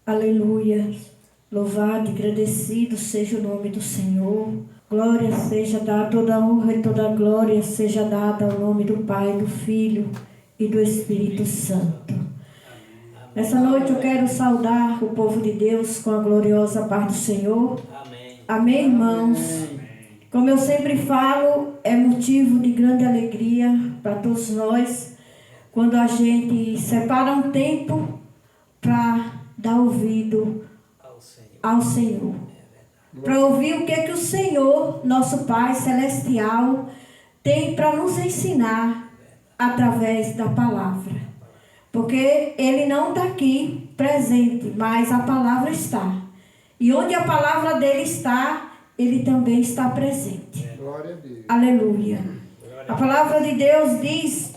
Aleluia. Louvado e agradecido seja o nome do Senhor. Glória seja dada, toda honra e toda glória seja dada ao nome do Pai, do Filho e do Espírito Santo. Nessa noite eu quero saudar o povo de Deus com a gloriosa paz do Senhor. Amém, irmãos? Como eu sempre falo, é motivo de grande alegria para todos nós quando a gente separa um tempo para dar ouvido ao Senhor. Para ouvir o que o Senhor, nosso Pai Celestial, tem para nos ensinar através da palavra. Porque Ele não está aqui presente, mas a palavra está. E onde a palavra dele está, Ele também está presente. Glória a Deus. Aleluia. A palavra de Deus diz,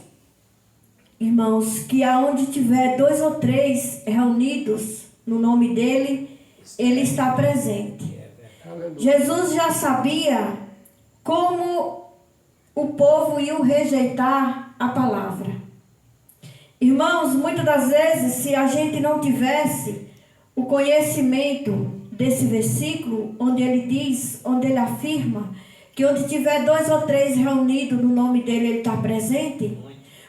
irmãos, que aonde tiver 2 ou 3 reunidos no nome dele, ele está presente. Aleluia. Jesus já sabia como o povo ia rejeitar a palavra. Irmãos, muitas das vezes, se a gente não tivesse o conhecimento desse versículo, onde ele diz, onde ele afirma, que onde tiver 2 ou 3 reunidos no nome dele, ele está presente,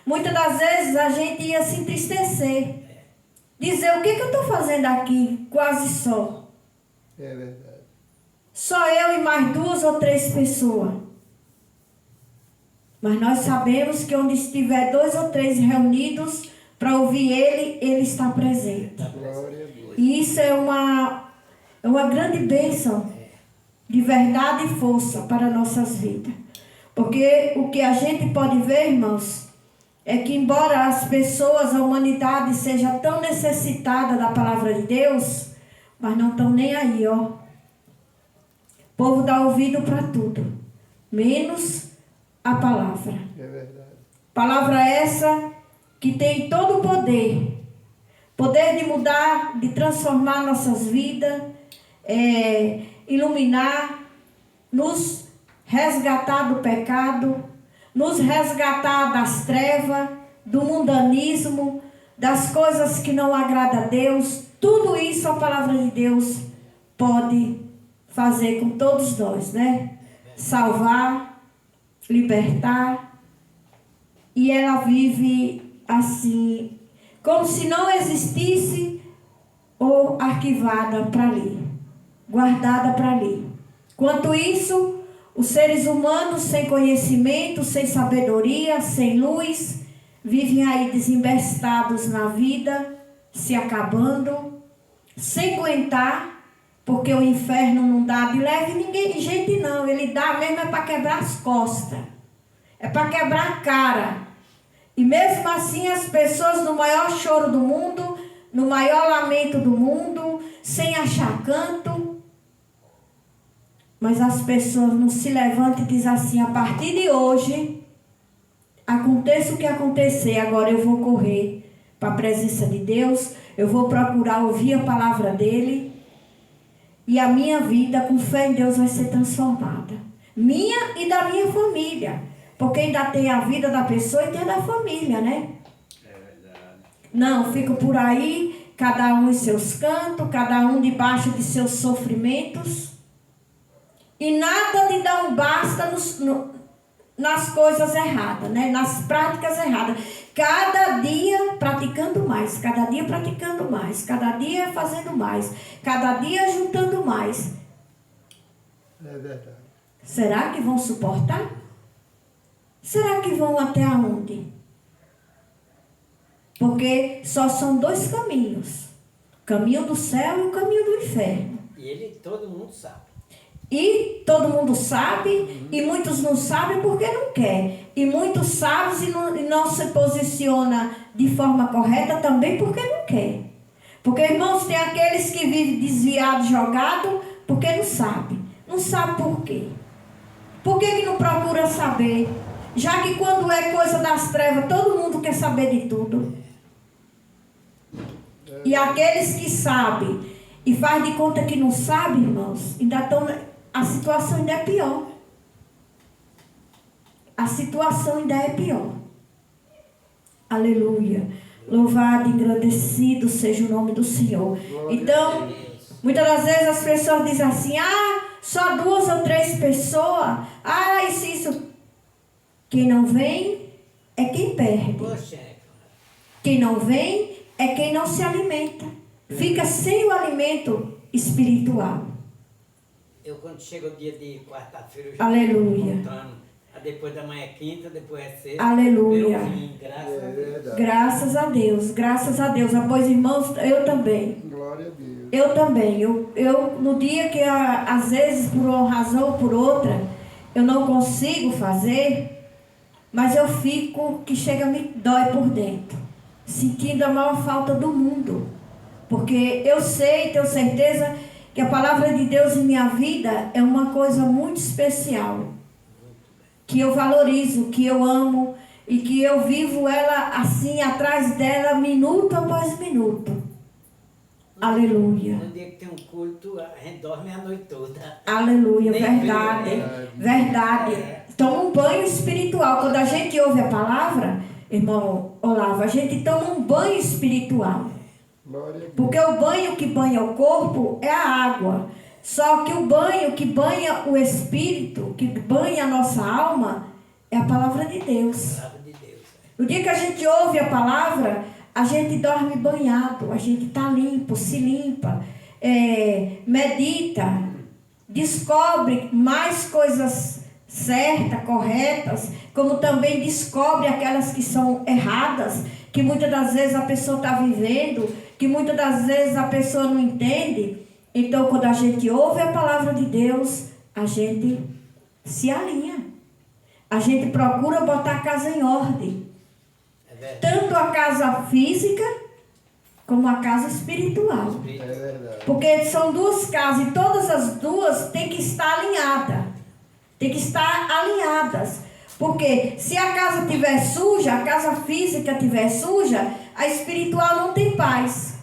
muitas das vezes a gente ia se entristecer. Dizer, o que eu estou fazendo aqui? Quase só. É verdade. Só eu e mais 2 ou 3 pessoas. Mas nós sabemos que onde estiver 2 ou 3 reunidos para ouvir ele, ele está presente. Glória a Deus. E isso é uma grande bênção de verdade e força para nossas vidas. Porque o que a gente pode ver, irmãos, é que embora as pessoas, a humanidade seja tão necessitada da palavra de Deus, mas não estão nem aí, ó. O povo dá ouvido para tudo, menos a palavra. É verdade. Palavra essa que tem todo o poder. Poder de mudar, de transformar nossas vidas, iluminar, nos resgatar do pecado, nos resgatar das trevas, do mundanismo, das coisas que não agradam a Deus. Tudo isso a palavra de Deus pode fazer com todos nós, né? Salvar, libertar. E ela vive assim, como se não existisse ou arquivada para ali, guardada para ali. Quanto isso, os seres humanos sem conhecimento, sem sabedoria, sem luz, vivem aí desembestados na vida, se acabando, sem aguentar, porque o inferno não dá de leve ninguém, gente não, ele dá mesmo é para quebrar as costas, é para quebrar a cara. E mesmo assim as pessoas no maior choro do mundo, no maior lamento do mundo, sem achar canto, mas as pessoas não se levantam e dizem assim, a partir de hoje, aconteça o que acontecer, agora eu vou correr para a presença de Deus, eu vou procurar ouvir a palavra dele, e a minha vida com fé em Deus vai ser transformada. Minha e da minha família. Porque ainda tem a vida da pessoa e tem a da família, né? É verdade. Não, fico por aí, cada um em seus cantos, cada um debaixo de seus sofrimentos. E nada de dar um basta nas coisas erradas, né? Nas práticas erradas. Cada dia praticando mais, cada dia praticando mais, cada dia fazendo mais, cada dia juntando mais. É verdade. Será que vão suportar? Será que vão até onde? Porque só são 2 caminhos. O caminho do céu e o caminho do inferno. E todo mundo sabe. E todo mundo sabe, e muitos não sabem porque não quer. E muitos sabem e não se posiciona de forma correta também porque não quer. Porque, irmãos, tem aqueles que vivem desviados, jogados, porque não sabem. Não sabe por quê. Por que não procura saber? Já que quando é coisa das trevas, todo mundo quer saber de tudo. E aqueles que sabem e faz de conta que não sabem, irmãos, ainda estão, a situação ainda é pior. A situação ainda é pior. Aleluia. Louvado e engrandecido seja o nome do Senhor. Então, muitas das vezes as pessoas dizem assim: só 2 ou 3 pessoas. Isso. Quem não vem é quem perde. Quem não vem é quem não se alimenta. Fica sem o alimento espiritual. Eu, quando chega o dia de quarta-feira, eu já Aleluia. estou contando. Depois da manhã é quinta, depois é sexta. Aleluia. Graças a Deus. Graças a Deus. Graças a Deus. Pois, irmãos, eu também. Glória a Deus. Eu também. Eu no dia que às vezes, por uma razão ou por outra, eu não consigo fazer, mas eu fico que chega, me dói por dentro, sentindo a maior falta do mundo. Porque eu sei, tenho certeza que a palavra de Deus em minha vida é uma coisa muito especial, que eu valorizo, que eu amo e que eu vivo ela assim, atrás dela, minuto após minuto. Aleluia. No dia que tem um culto, a gente dorme a noite toda. Aleluia, Nem verdade, vê, verdade. Toma um banho espiritual. Quando a gente ouve a palavra, irmão Olavo, a gente toma um banho espiritual. Glória a Deus. Porque o banho que banha o corpo é a água. Só que o banho que banha o espírito, que banha a nossa alma, é a palavra de Deus. Palavra de Deus. No dia que a gente ouve a palavra, a gente dorme banhado, a gente está limpo, se limpa, medita, descobre mais coisas certas, corretas, como também descobre aquelas que são erradas, que muitas das vezes a pessoa está vivendo, que muitas das vezes a pessoa não entende. Então, quando a gente ouve a palavra de Deus, a gente se alinha. A gente procura botar a casa em ordem. Tanto a casa física, como a casa espiritual. É verdade. Porque são 2 casas e todas as 2 têm que estar alinhadas. Tem que estar alinhadas. Porque se a casa estiver suja, a casa física estiver suja, a espiritual não tem paz.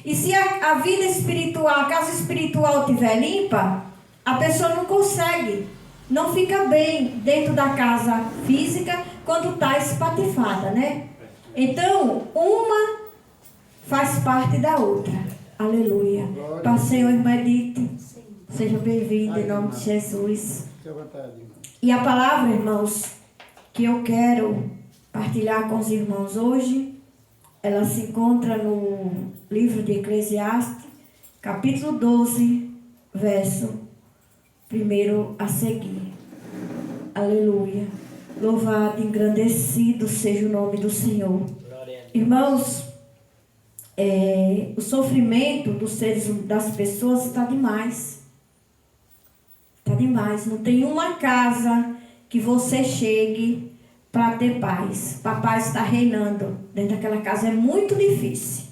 E se a vida espiritual, a casa espiritual estiver limpa, a pessoa não consegue, não fica bem dentro da casa física quando está espatifada, né? Então, uma faz parte da outra. Aleluia. Pai, Senhor, irmã Edith, seja bem-vindo em nome de Jesus. Fique à vontade, irmão. E a palavra, irmãos, que eu quero partilhar com os irmãos hoje, ela se encontra no livro de Eclesiastes, capítulo 12, verso 1 a seguir. Aleluia. Louvado e engrandecido seja o nome do Senhor. Glória a Deus. Irmãos, o sofrimento dos seres, das pessoas está demais. Está demais. Não tem uma casa que você chegue para ter paz. Papai está reinando dentro daquela casa. É muito difícil.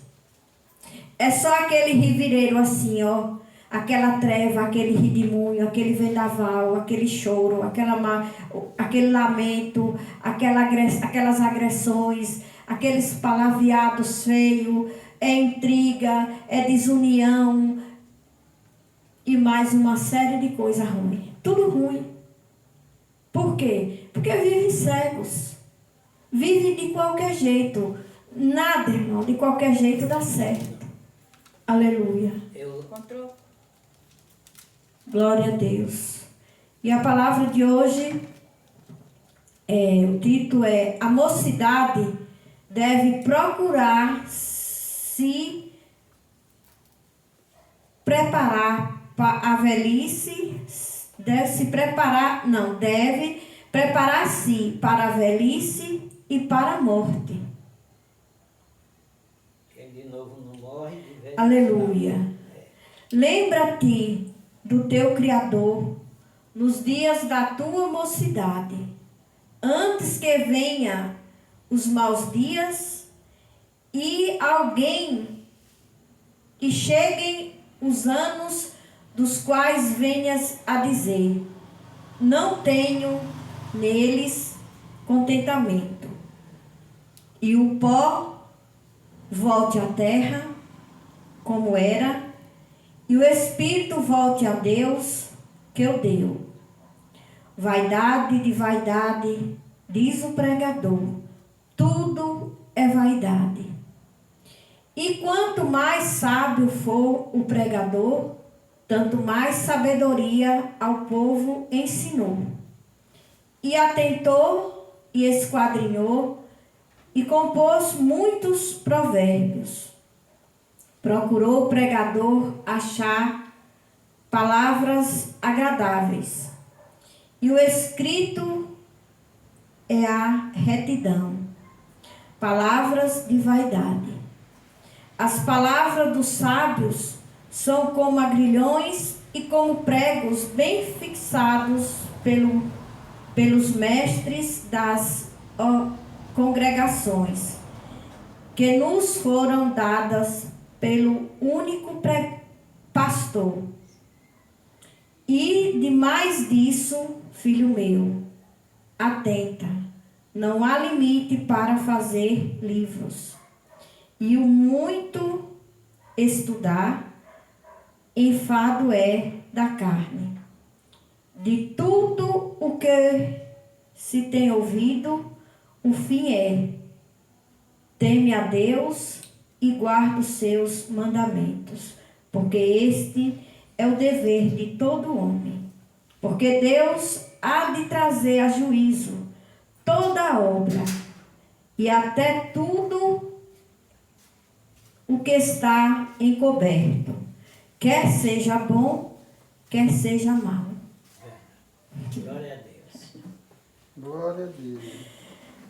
É só aquele revireiro assim, ó. Aquela treva, aquele redemoinho, aquele vendaval, aquele choro, aquele lamento, aquelas agressões, aqueles palavreados feios, é intriga, é desunião e mais uma série de coisas ruins. Tudo ruim. Por quê? Porque vivem cegos. Vivem de qualquer jeito. Nada, irmão, de qualquer jeito dá certo. Aleluia. Encontrou? Glória a Deus. E a palavra de hoje, o título é: a mocidade deve procurar se preparar para a velhice, deve preparar-se para a velhice e para a morte. Quem de novo não morre, de velho. Aleluia. Lembra-te do teu Criador nos dias da tua mocidade, antes que venha os maus dias e cheguem os anos dos quais venhas a dizer: não tenho neles contentamento. E o pó volte à terra como era, e o espírito volte a Deus que o deu. Vaidade de vaidade, diz o pregador, tudo é vaidade. E quanto mais sábio for o pregador, tanto mais sabedoria ao povo ensinou. E atentou e esquadrinhou e compôs muitos provérbios. Procurou o pregador achar palavras agradáveis. E o escrito é a retidão, palavras de vaidade. As palavras dos sábios são como agrilhões e como pregos bem fixados pelos mestres das congregações, que nos foram dadas pelo único pastor. E demais disso, filho meu, atenta, não há limite para fazer livros. E o muito estudar, enfado é da carne. De tudo o que se tem ouvido, o fim é: teme a Deus e guarda os seus mandamentos, porque este é o dever de todo homem. Porque Deus há de trazer a juízo toda a obra e até tudo o que está encoberto, quer seja bom, quer seja mau. Glória a Deus. Glória a Deus.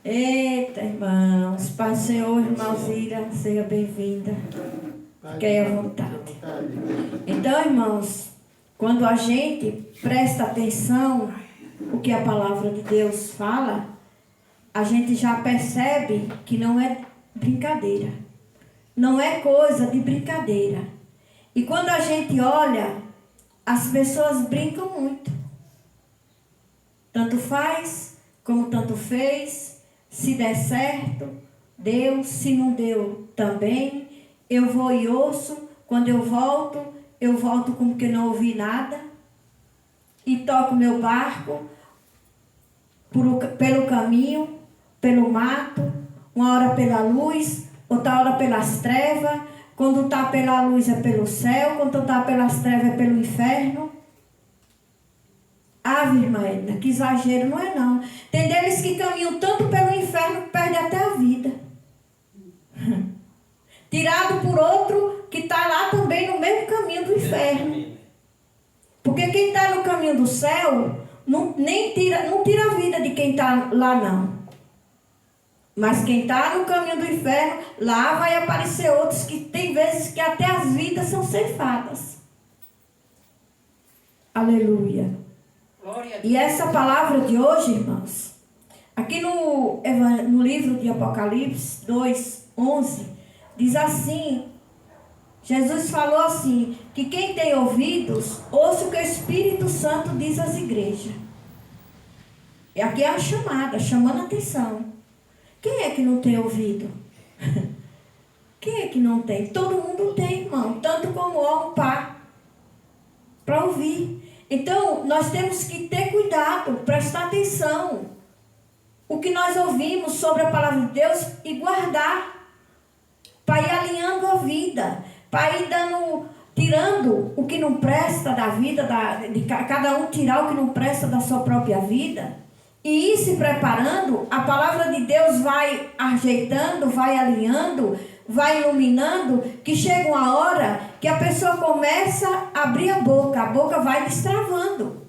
Eita, irmãos, Pai do Senhor, irmã Zira, seja bem-vinda. Fique à vontade. Então, irmãos, quando a gente presta atenção o que a palavra de Deus fala, a gente já percebe que não é brincadeira. Não é coisa de brincadeira. E quando a gente olha, as pessoas brincam muito. Tanto faz, como tanto fez. Se der certo, deu. Se não deu, também. Eu vou e ouço. Quando eu volto como que não ouvi nada. E toco meu barco pelo caminho, pelo mato, uma hora pela luz, outra hora pelas trevas. Quando está pela luz é pelo céu, quando está pelas trevas é pelo inferno. Ave, irmã Edna, que exagero, não é não. Tem deles que caminham tanto pelo inferno que perdem até a vida. Tirado por outro que está lá também no mesmo caminho do inferno. Porque quem está no caminho do céu não tira a vida de quem está lá não. Mas quem está no caminho do inferno, lá vai aparecer outros que tem vezes que até as vidas são ceifadas. Aleluia. E essa palavra de hoje, irmãos, aqui no livro de Apocalipse 2:11, diz assim, Jesus falou assim, que quem tem ouvidos, ouça o que o Espírito Santo diz às igrejas. E aqui é a chamada, chamando a atenção. Quem é que não tem ouvido? Quem é que não tem? Todo mundo tem, irmão, tanto como homem, pá, para ouvir. Então, nós temos que ter cuidado, prestar atenção. O que nós ouvimos sobre a palavra de Deus e guardar. Para ir alinhando a vida. Para ir tirando o que não presta da vida, de cada um tirar o que não presta da sua própria vida. E ir se preparando, a palavra de Deus vai ajeitando, vai alinhando, vai iluminando, que chega uma hora que a pessoa começa a abrir a boca vai destravando.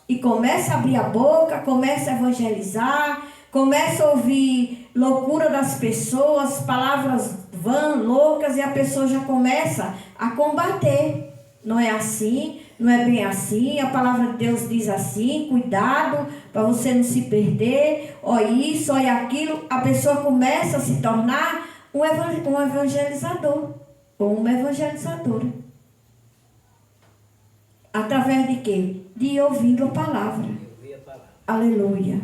E começa a abrir a boca, começa a evangelizar, começa a ouvir loucura das pessoas, palavras vãs, loucas, e a pessoa já começa a combater. Não é assim, não é bem assim, a palavra de Deus diz assim, cuidado para você não se perder, ó isso, ó aquilo. A pessoa começa a se tornar um evangelizador ou uma evangelizadora. Através de quê? De ir ouvindo a palavra. Aleluia.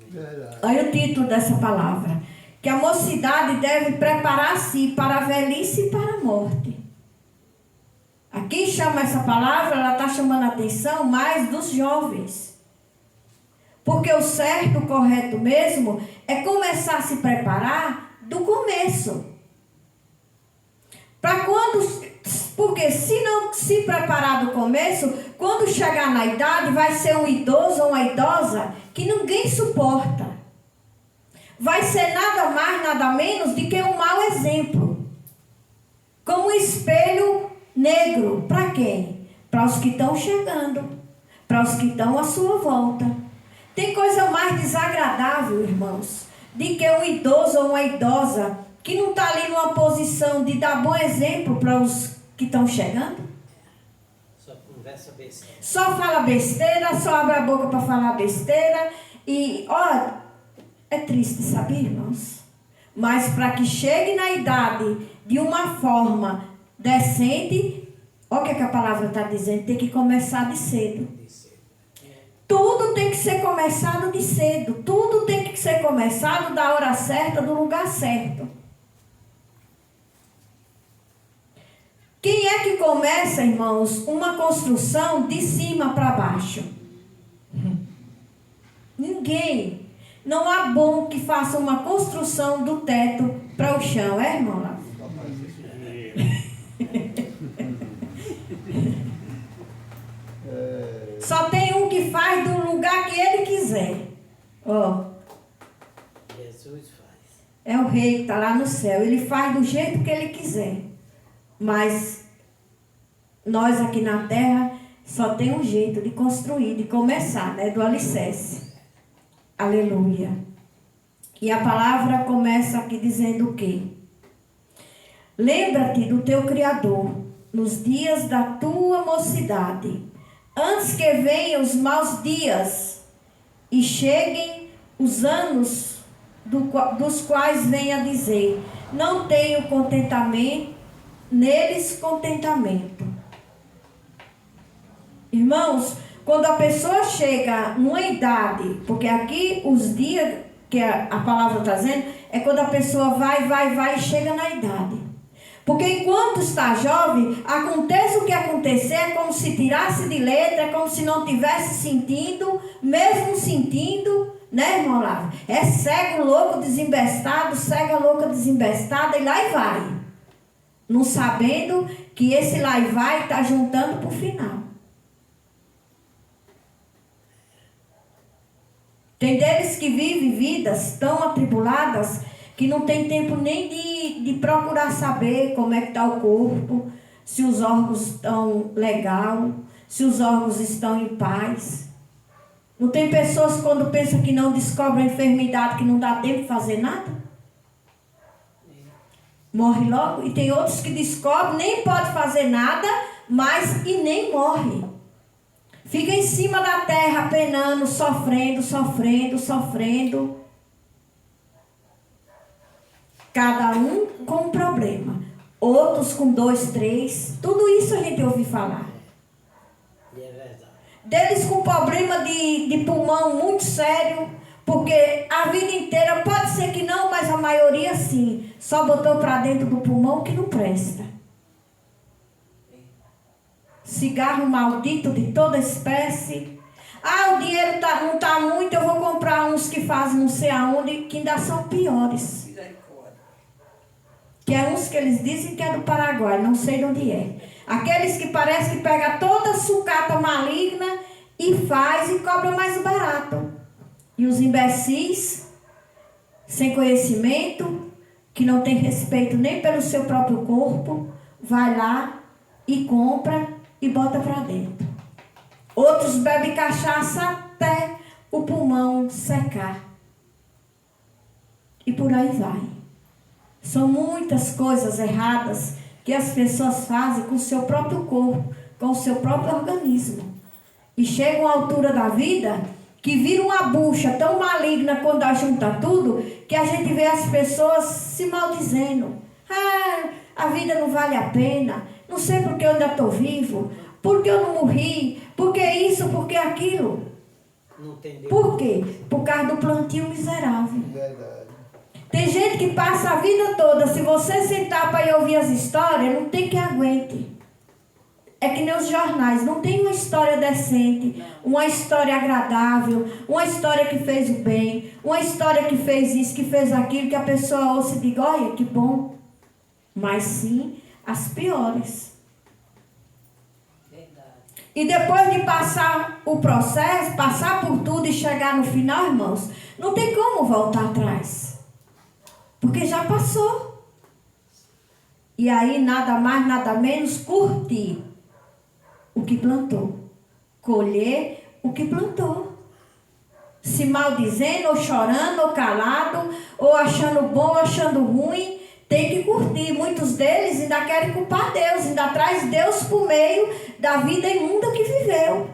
Verdade. Olha o título dessa palavra. Que a mocidade deve preparar-se para a velhice e para a morte. Aqui chama essa palavra, ela está chamando a atenção mais dos jovens. Porque o certo, o correto mesmo, é começar a se preparar do começo. Para quando... Porque se não se preparar do começo, quando chegar na idade, vai ser um idoso ou uma idosa que ninguém suporta. Vai ser nada mais, nada menos do que um mau exemplo. Como um espelho negro. Para quem? Para os que estão chegando. Para os que estão à sua volta. Tem coisa mais desagradável, irmãos, de que um idoso ou uma idosa que não está ali numa posição de dar bom exemplo para os que estão chegando. Só conversa besteira. Só fala besteira, só abre a boca para falar besteira. E, olha, é triste, sabe, irmãos? Mas para que chegue na idade de uma forma decente, olha o que a palavra está dizendo, tem que começar de cedo. Tudo tem que ser começado de cedo. Tudo tem que ser começado da hora certa, do lugar certo. Quem é que começa, irmãos, uma construção de cima para baixo? Ninguém. Não há bom que faça uma construção do teto para o chão, é, irmão? Só tem um que faz do lugar que ele quiser. Ó. Jesus faz. É o rei que está lá no céu. Ele faz do jeito que ele quiser. Mas nós aqui na terra só tem um jeito de construir, de começar, né? Do alicerce. Aleluia. E a palavra começa aqui dizendo o quê? Lembra-te do teu Criador nos dias da tua mocidade, antes que venham os maus dias e cheguem os anos dos quais venha dizer, não tenho contentamento, neles contentamento. Irmãos, quando a pessoa chega numa idade, porque aqui os dias que a palavra está dizendo, é quando a pessoa vai e chega na idade. Porque enquanto está jovem, aconteça o que acontecer, é como se tirasse de letra, é como se não tivesse sentindo, mesmo sentindo, né, irmão Lávio? É cego, louco, desembestado, cega, louca, desembestada, e lá e vai. Não sabendo que esse lá e vai está juntando para o final. Tem deles que vivem vidas tão atribuladas que não tem tempo nem de procurar saber como é que está o corpo, se os órgãos estão legal, se os órgãos estão em paz. Não tem pessoas quando pensam que não descobrem a enfermidade, que não dá tempo de fazer nada? Morre logo. E tem outros que descobrem, nem pode fazer nada, mas e nem morre. Fica em cima da terra, penando, sofrendo. Cada um com um problema. Outros com 2, 3. Tudo isso a gente ouve falar. E é verdade. Deles com problema de pulmão muito sério. Porque a vida inteira, pode ser que não, mas a maioria sim. Só botou para dentro do pulmão que não presta. Cigarro maldito de toda espécie. Ah, o dinheiro não está muito, eu vou comprar uns que fazem não sei aonde, que ainda são piores. Que é uns que eles dizem que é do Paraguai, não sei de onde é. Aqueles que parece que pega toda a sucata maligna e faz e cobra mais barato. E os imbecis, sem conhecimento, que não tem respeito nem pelo seu próprio corpo, vai lá e compra e bota para dentro. Outros bebem cachaça até o pulmão secar. E por aí vai. São muitas coisas erradas que as pessoas fazem com o seu próprio corpo, com o seu próprio organismo. E chega a altura da vida que vira uma bucha tão maligna quando ajunta tudo, que a gente vê as pessoas se maldizendo. Ah, a vida não vale a pena. Não sei porque eu ainda estou vivo. Porque eu não morri. Porque isso, porque aquilo. Não tem Deus. Por quê? Por causa do plantio miserável. Verdade. Tem gente que passa a vida toda. Se você sentar para ir ouvir as histórias, não tem que aguente. É que nem os jornais. Não tem uma história decente. Uma história agradável. Uma história que fez o bem. Uma história que fez isso, que fez aquilo. Que a pessoa ouça e diga, olha, que bom. Mas sim, as piores. Verdade. E depois de passar o processo, passar por tudo e chegar no final, irmãos, não tem como voltar atrás. Porque já passou. E aí nada mais, nada menos curtir o que plantou. Colher o que plantou. Se maldizendo, ou chorando, ou calado, ou achando bom, ou achando ruim, tem que curtir. Muitos deles ainda querem culpar Deus, ainda traz Deus por meio da vida imunda que viveu.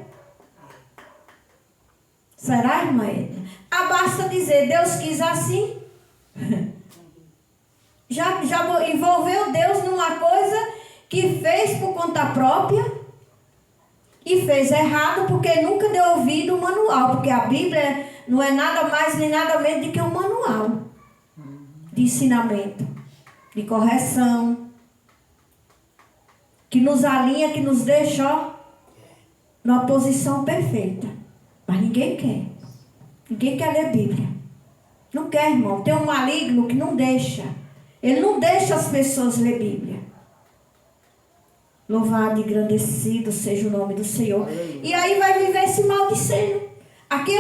Será, irmã Edna? Basta dizer, Deus quis assim. Já envolveu Deus numa coisa que fez por conta própria e fez errado porque nunca deu ouvido o manual, porque a Bíblia não é nada mais nem nada menos do que um manual de ensinamento, de correção, que nos alinha, que nos deixa, ó, numa posição perfeita. Mas ninguém quer. Ninguém quer ler a Bíblia. Não quer, irmão. Tem um maligno que não deixa. Ele não deixa as pessoas ler Bíblia. Louvado e engrandecido seja o nome do Senhor. E aí vai viver se maldicendo. Aqui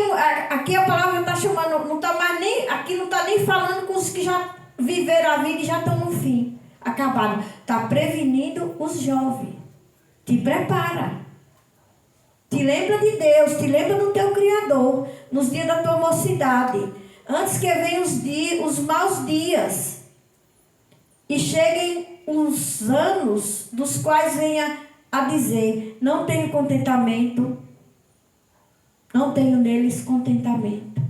a palavra está chamando, não está mais nem, aqui não está nem falando com os que já viveram a vida e já estão no fim. Acabado. Está prevenindo os jovens. Te prepara. Te lembra de Deus, te lembra do teu Criador, nos dias da tua mocidade. Antes que venham os maus dias. E cheguem os anos dos quais venha a dizer, não tenho contentamento, não tenho neles contentamento.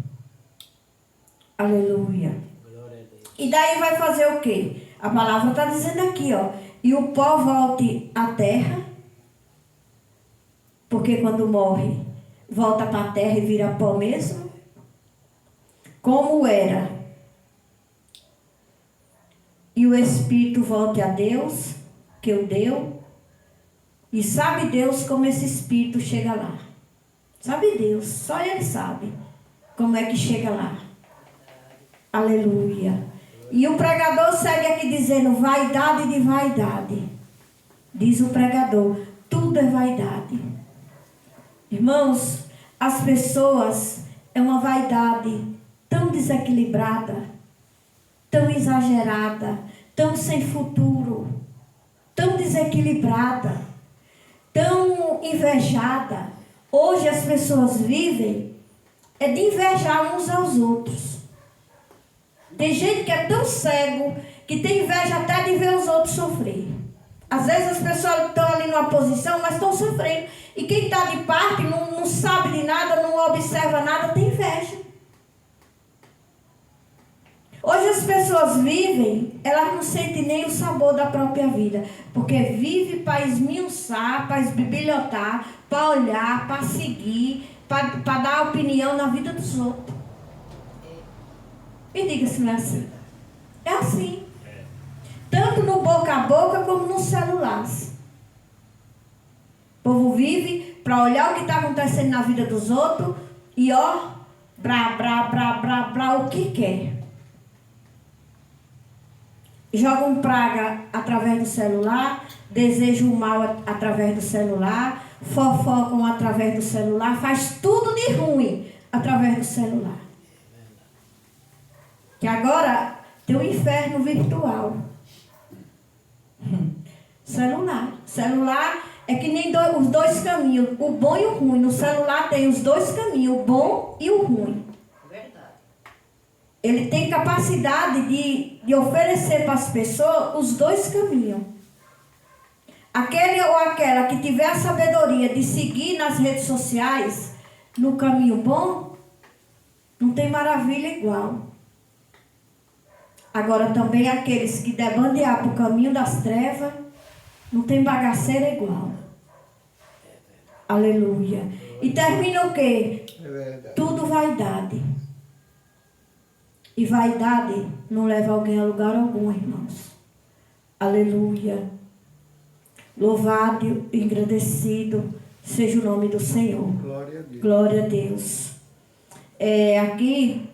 Aleluia. Glória a Deus. E daí vai fazer o quê? A palavra está dizendo aqui, ó. E o pó volte à terra, porque quando morre, volta para a terra e vira pó mesmo. Como era. E o Espírito volte a Deus, que o deu. E sabe Deus como esse Espírito chega lá. Sabe Deus, só Ele sabe como é que chega lá. Aleluia. E o pregador segue aqui dizendo, vaidade de vaidade. Diz o pregador, tudo é vaidade. Irmãos, as pessoas, é uma vaidade tão desequilibrada, tão exagerada, tão sem futuro, tão desequilibrada, tão invejada. Hoje as pessoas vivem de invejar uns aos outros. Tem gente que é tão cego que tem inveja até de ver os outros sofrer. Às vezes as pessoas estão ali numa posição, mas estão sofrendo. E quem está de parte, não sabe de nada, não observa nada, tem inveja. Hoje as pessoas vivem, elas não sentem nem o sabor da própria vida. Porque vive para esmiuçar, para esbibilhotar, para olhar, para seguir, para dar opinião na vida dos outros. Me diga se não é assim. É assim. Tanto no boca a boca como nos celulares. O povo vive para olhar o que está acontecendo na vida dos outros e ó, o que quer. Jogam praga através do celular, desejam o mal através do celular, fofocam através do celular, faz tudo de ruim através do celular. Que agora tem o inferno virtual. Celular. Celular é que nem os dois caminhos, o bom e o ruim. No celular tem os dois caminhos, o bom e o ruim. Verdade. Ele tem capacidade de oferecer para as pessoas os dois caminhos. Aquele ou aquela que tiver a sabedoria de seguir nas redes sociais no caminho bom, não tem maravilha igual. Agora também aqueles que debandear para o caminho das trevas, não tem bagaceira igual. Aleluia. E termina o quê? É verdade. Tudo vaidade. E vaidade não leva alguém a lugar algum, irmãos. Aleluia. Louvado e engrandecido seja o nome do Senhor. Glória a Deus. Glória a Deus. Aqui,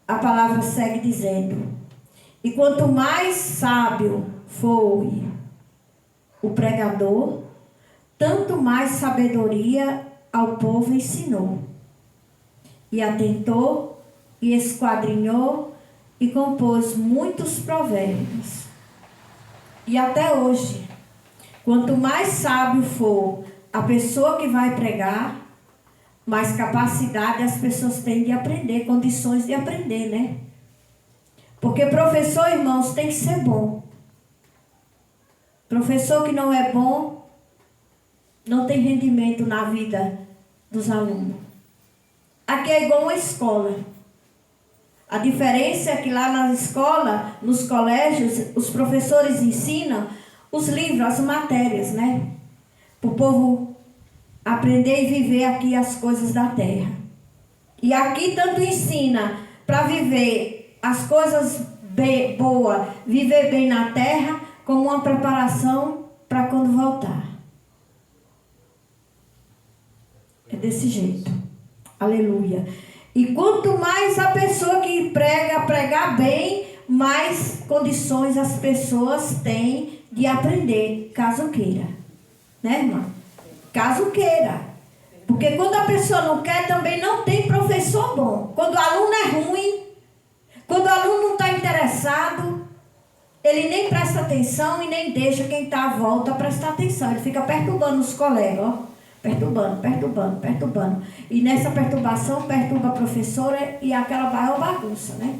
a palavra segue dizendo, E quanto mais sábio foi o pregador, tanto mais sabedoria ao povo ensinou. E atentou, e esquadrinhou, e compôs muitos provérbios. E até hoje, quanto mais sábio for a pessoa que vai pregar, mais capacidade as pessoas têm de aprender, condições de aprender, né? Porque professor, irmãos, tem que ser bom. Professor que não é bom, não tem rendimento na vida dos alunos. Aqui é igual uma escola. A diferença é que lá na escola, nos colégios, os professores ensinam os livros, as matérias, né? Para o povo aprender e viver aqui as coisas da terra. E aqui tanto ensina para viver as coisas boas, viver bem na terra, como uma preparação para quando voltar. É desse jeito. Aleluia. E quanto mais a pessoa que pregar bem, mais condições as pessoas têm de aprender, caso queira. Né, irmã? Caso queira. Porque quando a pessoa não quer, também não tem professor bom. Quando o aluno é ruim, quando o aluno não está interessado, ele nem presta atenção e nem deixa quem está à volta prestar atenção. Ele fica perturbando os colegas, ó. Perturbando. E nessa perturbação, perturba a professora e aquela maior bagunça, né?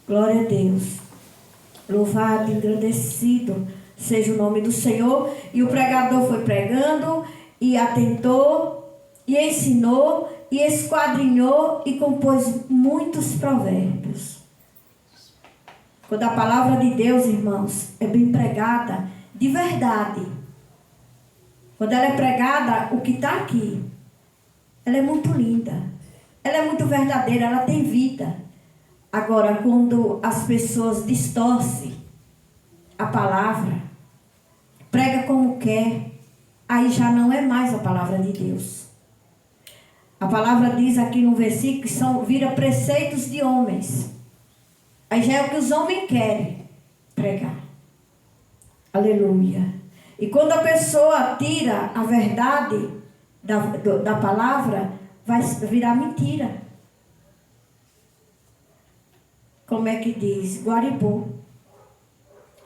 Glória a Deus. Louvado, engrandecido seja o nome do Senhor. E o pregador foi pregando, e atentou, e ensinou, e esquadrinhou, e compôs muitos provérbios. Quando a palavra de Deus, irmãos, é bem pregada, de verdade. Quando ela é pregada, o que está aqui, ela é muito linda. Ela é muito verdadeira, ela tem vida. Agora, quando as pessoas distorcem a palavra, prega como quer, aí já não é mais a palavra de Deus. A palavra diz aqui no versículo que vira preceitos de homens. Aí já é o que os homens querem pregar. Aleluia. E quando a pessoa tira a verdade da palavra, vai virar mentira. Como é que diz? Guaribou.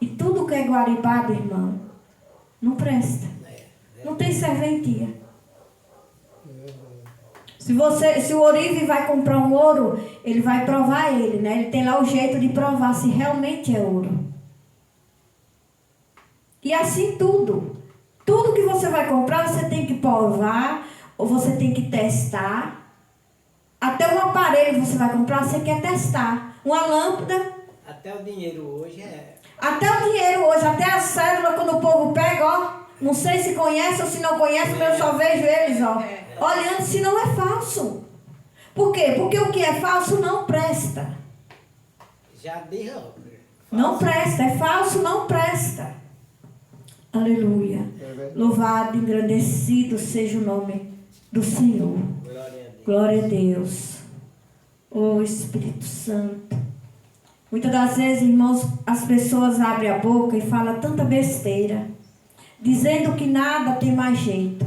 E tudo que é guaribado, irmão, não presta. Não tem serventia. Se o Orive vai comprar um ouro, ele vai provar ele, né? Ele tem lá o jeito de provar se realmente é ouro. E assim tudo. Tudo que você vai comprar, você tem que provar, ou você tem que testar. Até um aparelho você vai comprar, você quer testar. Uma lâmpada. Até o dinheiro hoje é... Até o dinheiro hoje, até a cédula, quando o povo pega, ó. Não sei se conhece ou se não conhece, mas eu só vejo eles, ó. Olhando se não é falso. Por quê? Porque o que é falso não presta. Já deu. Não presta, é falso, não presta. Aleluia. Louvado, engrandecido seja o nome do Senhor. Glória a Deus. Oh Espírito Santo. Muitas das vezes, irmãos, as pessoas abrem a boca e falam tanta besteira, dizendo que nada tem mais jeito.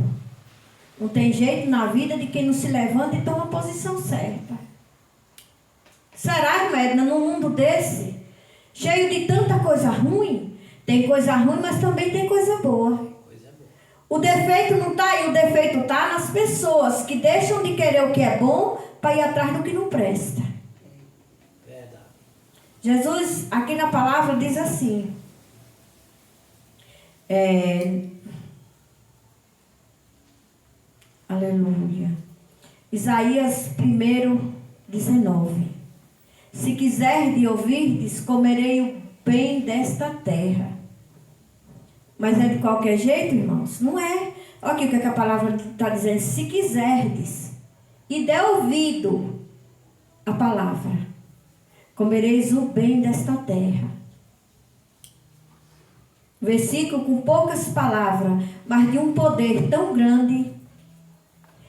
Não tem jeito na vida de quem não se levanta e toma a posição certa. Será, irmã Edna, num mundo desse, cheio de tanta coisa ruim? Tem coisa ruim, mas também tem coisa boa. O defeito não está aí, o defeito está nas pessoas que deixam de querer o que é bom para ir atrás do que não presta. Verdade. Jesus, aqui na palavra, diz assim. Aleluia. Isaías 1:19. Se quiserdes ouvirdes, comerei o bem desta terra. Mas é de qualquer jeito, irmãos? Não é. Olha aqui o que a palavra está dizendo. Se quiserdes e der ouvido à palavra, comereis o bem desta terra. Versículo com poucas palavras, mas de um poder tão grande,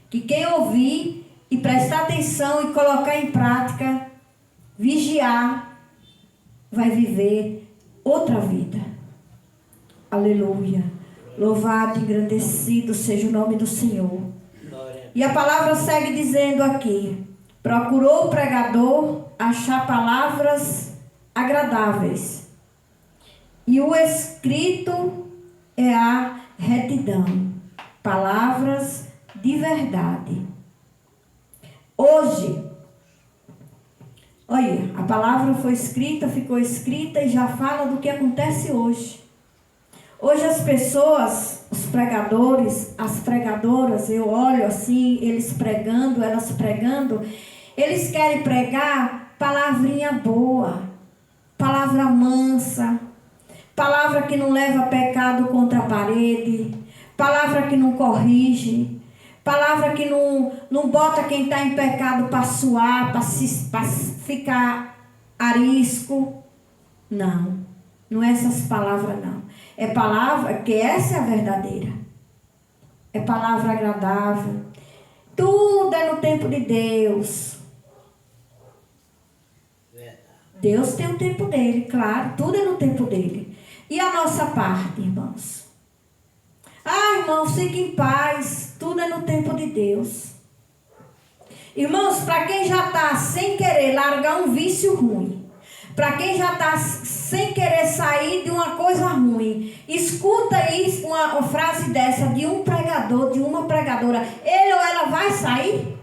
que quem ouvir e prestar atenção e colocar em prática, vigiar, vai viver outra vida. Aleluia. Louvado e engrandecido seja o nome do Senhor. E a palavra segue dizendo aqui: procurou o pregador achar palavras agradáveis, e o escrito é a retidão, palavras de verdade. Hoje, olha, a palavra foi escrita, ficou escrita e já fala do que acontece hoje. Hoje as pessoas, os pregadores, as pregadoras, eu olho assim, eles pregando, elas pregando, eles querem pregar palavrinha boa, palavra mansa, palavra que não leva pecado contra a parede, palavra que não corrige, palavra que não bota quem está em pecado para suar, para ficar arisco. Não, não é essas palavras não. É palavra que essa é a verdadeira. É palavra agradável. Tudo é no tempo de Deus. Deus tem o tempo dele, claro. Tudo é no tempo dele. E a nossa parte, irmãos? Ah, irmãos, fiquem em paz. Tudo é no tempo de Deus. Irmãos, para quem já está sem querer largar um vício ruim, para quem já está sem querer sair de uma coisa ruim, escuta aí uma frase dessa de um pregador, de uma pregadora. Ele ou ela vai sair?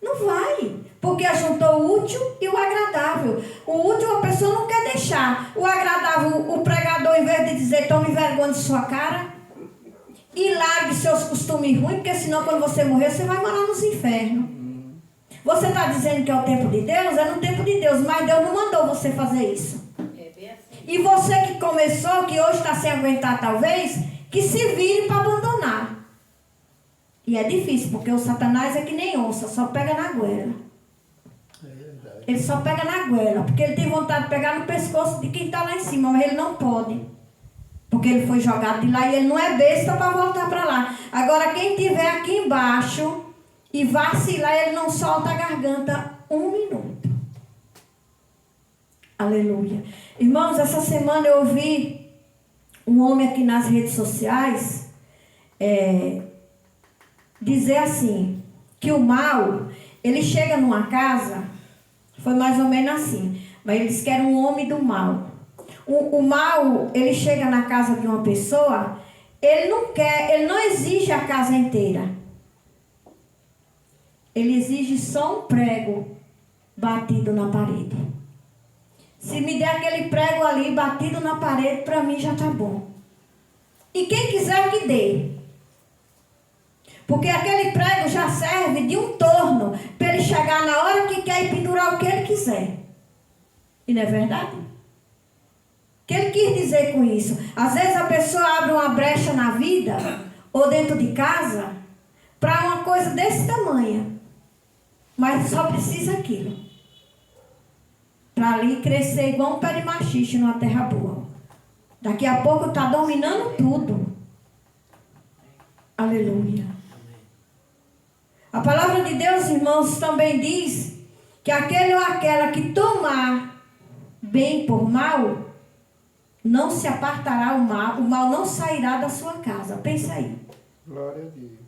Não vai. Porque juntou o útil e o agradável. O útil a pessoa não quer deixar. O agradável, o pregador, em vez de dizer, tome vergonha de sua cara e largue seus costumes ruins, porque senão quando você morrer, você vai morar nos infernos. Você está dizendo que é o tempo de Deus? É no tempo de Deus, mas Deus não mandou você fazer isso. É bem assim. E você que começou, que hoje está sem aguentar talvez, que se vire para abandonar. E é difícil, porque o Satanás é que nem onça, só pega na goela. É verdade. Ele só pega na goela, porque ele tem vontade de pegar no pescoço de quem está lá em cima, mas ele não pode. Porque ele foi jogado de lá e ele não é besta para voltar para lá. Agora, quem estiver aqui embaixo e vacilar, ele não solta a garganta 1 minuto. Aleluia. Irmãos, essa semana eu ouvi um homem aqui nas redes sociais dizer assim, que o mal, ele chega numa casa, foi mais ou menos assim, mas ele disse que era um homem do mal. O mal, ele chega na casa de uma pessoa, ele não exige a casa inteira. Ele exige só um prego batido na parede. Se me der aquele prego ali batido na parede, para mim já está bom. E quem quiser que dê. Porque aquele prego já serve de um torno para ele chegar na hora que quer e pendurar o que ele quiser. E não é verdade? O que ele quis dizer com isso? Às vezes a pessoa abre uma brecha na vida ou dentro de casa para uma coisa desse tamanho. Mas só precisa aquilo. Para ali crescer igual um pé de machixe numa terra boa. Daqui a pouco está dominando tudo. Aleluia. A palavra de Deus, irmãos, também diz que aquele ou aquela que tomar bem por mal, não se apartará o mal não sairá da sua casa. Pensa aí. Glória a Deus.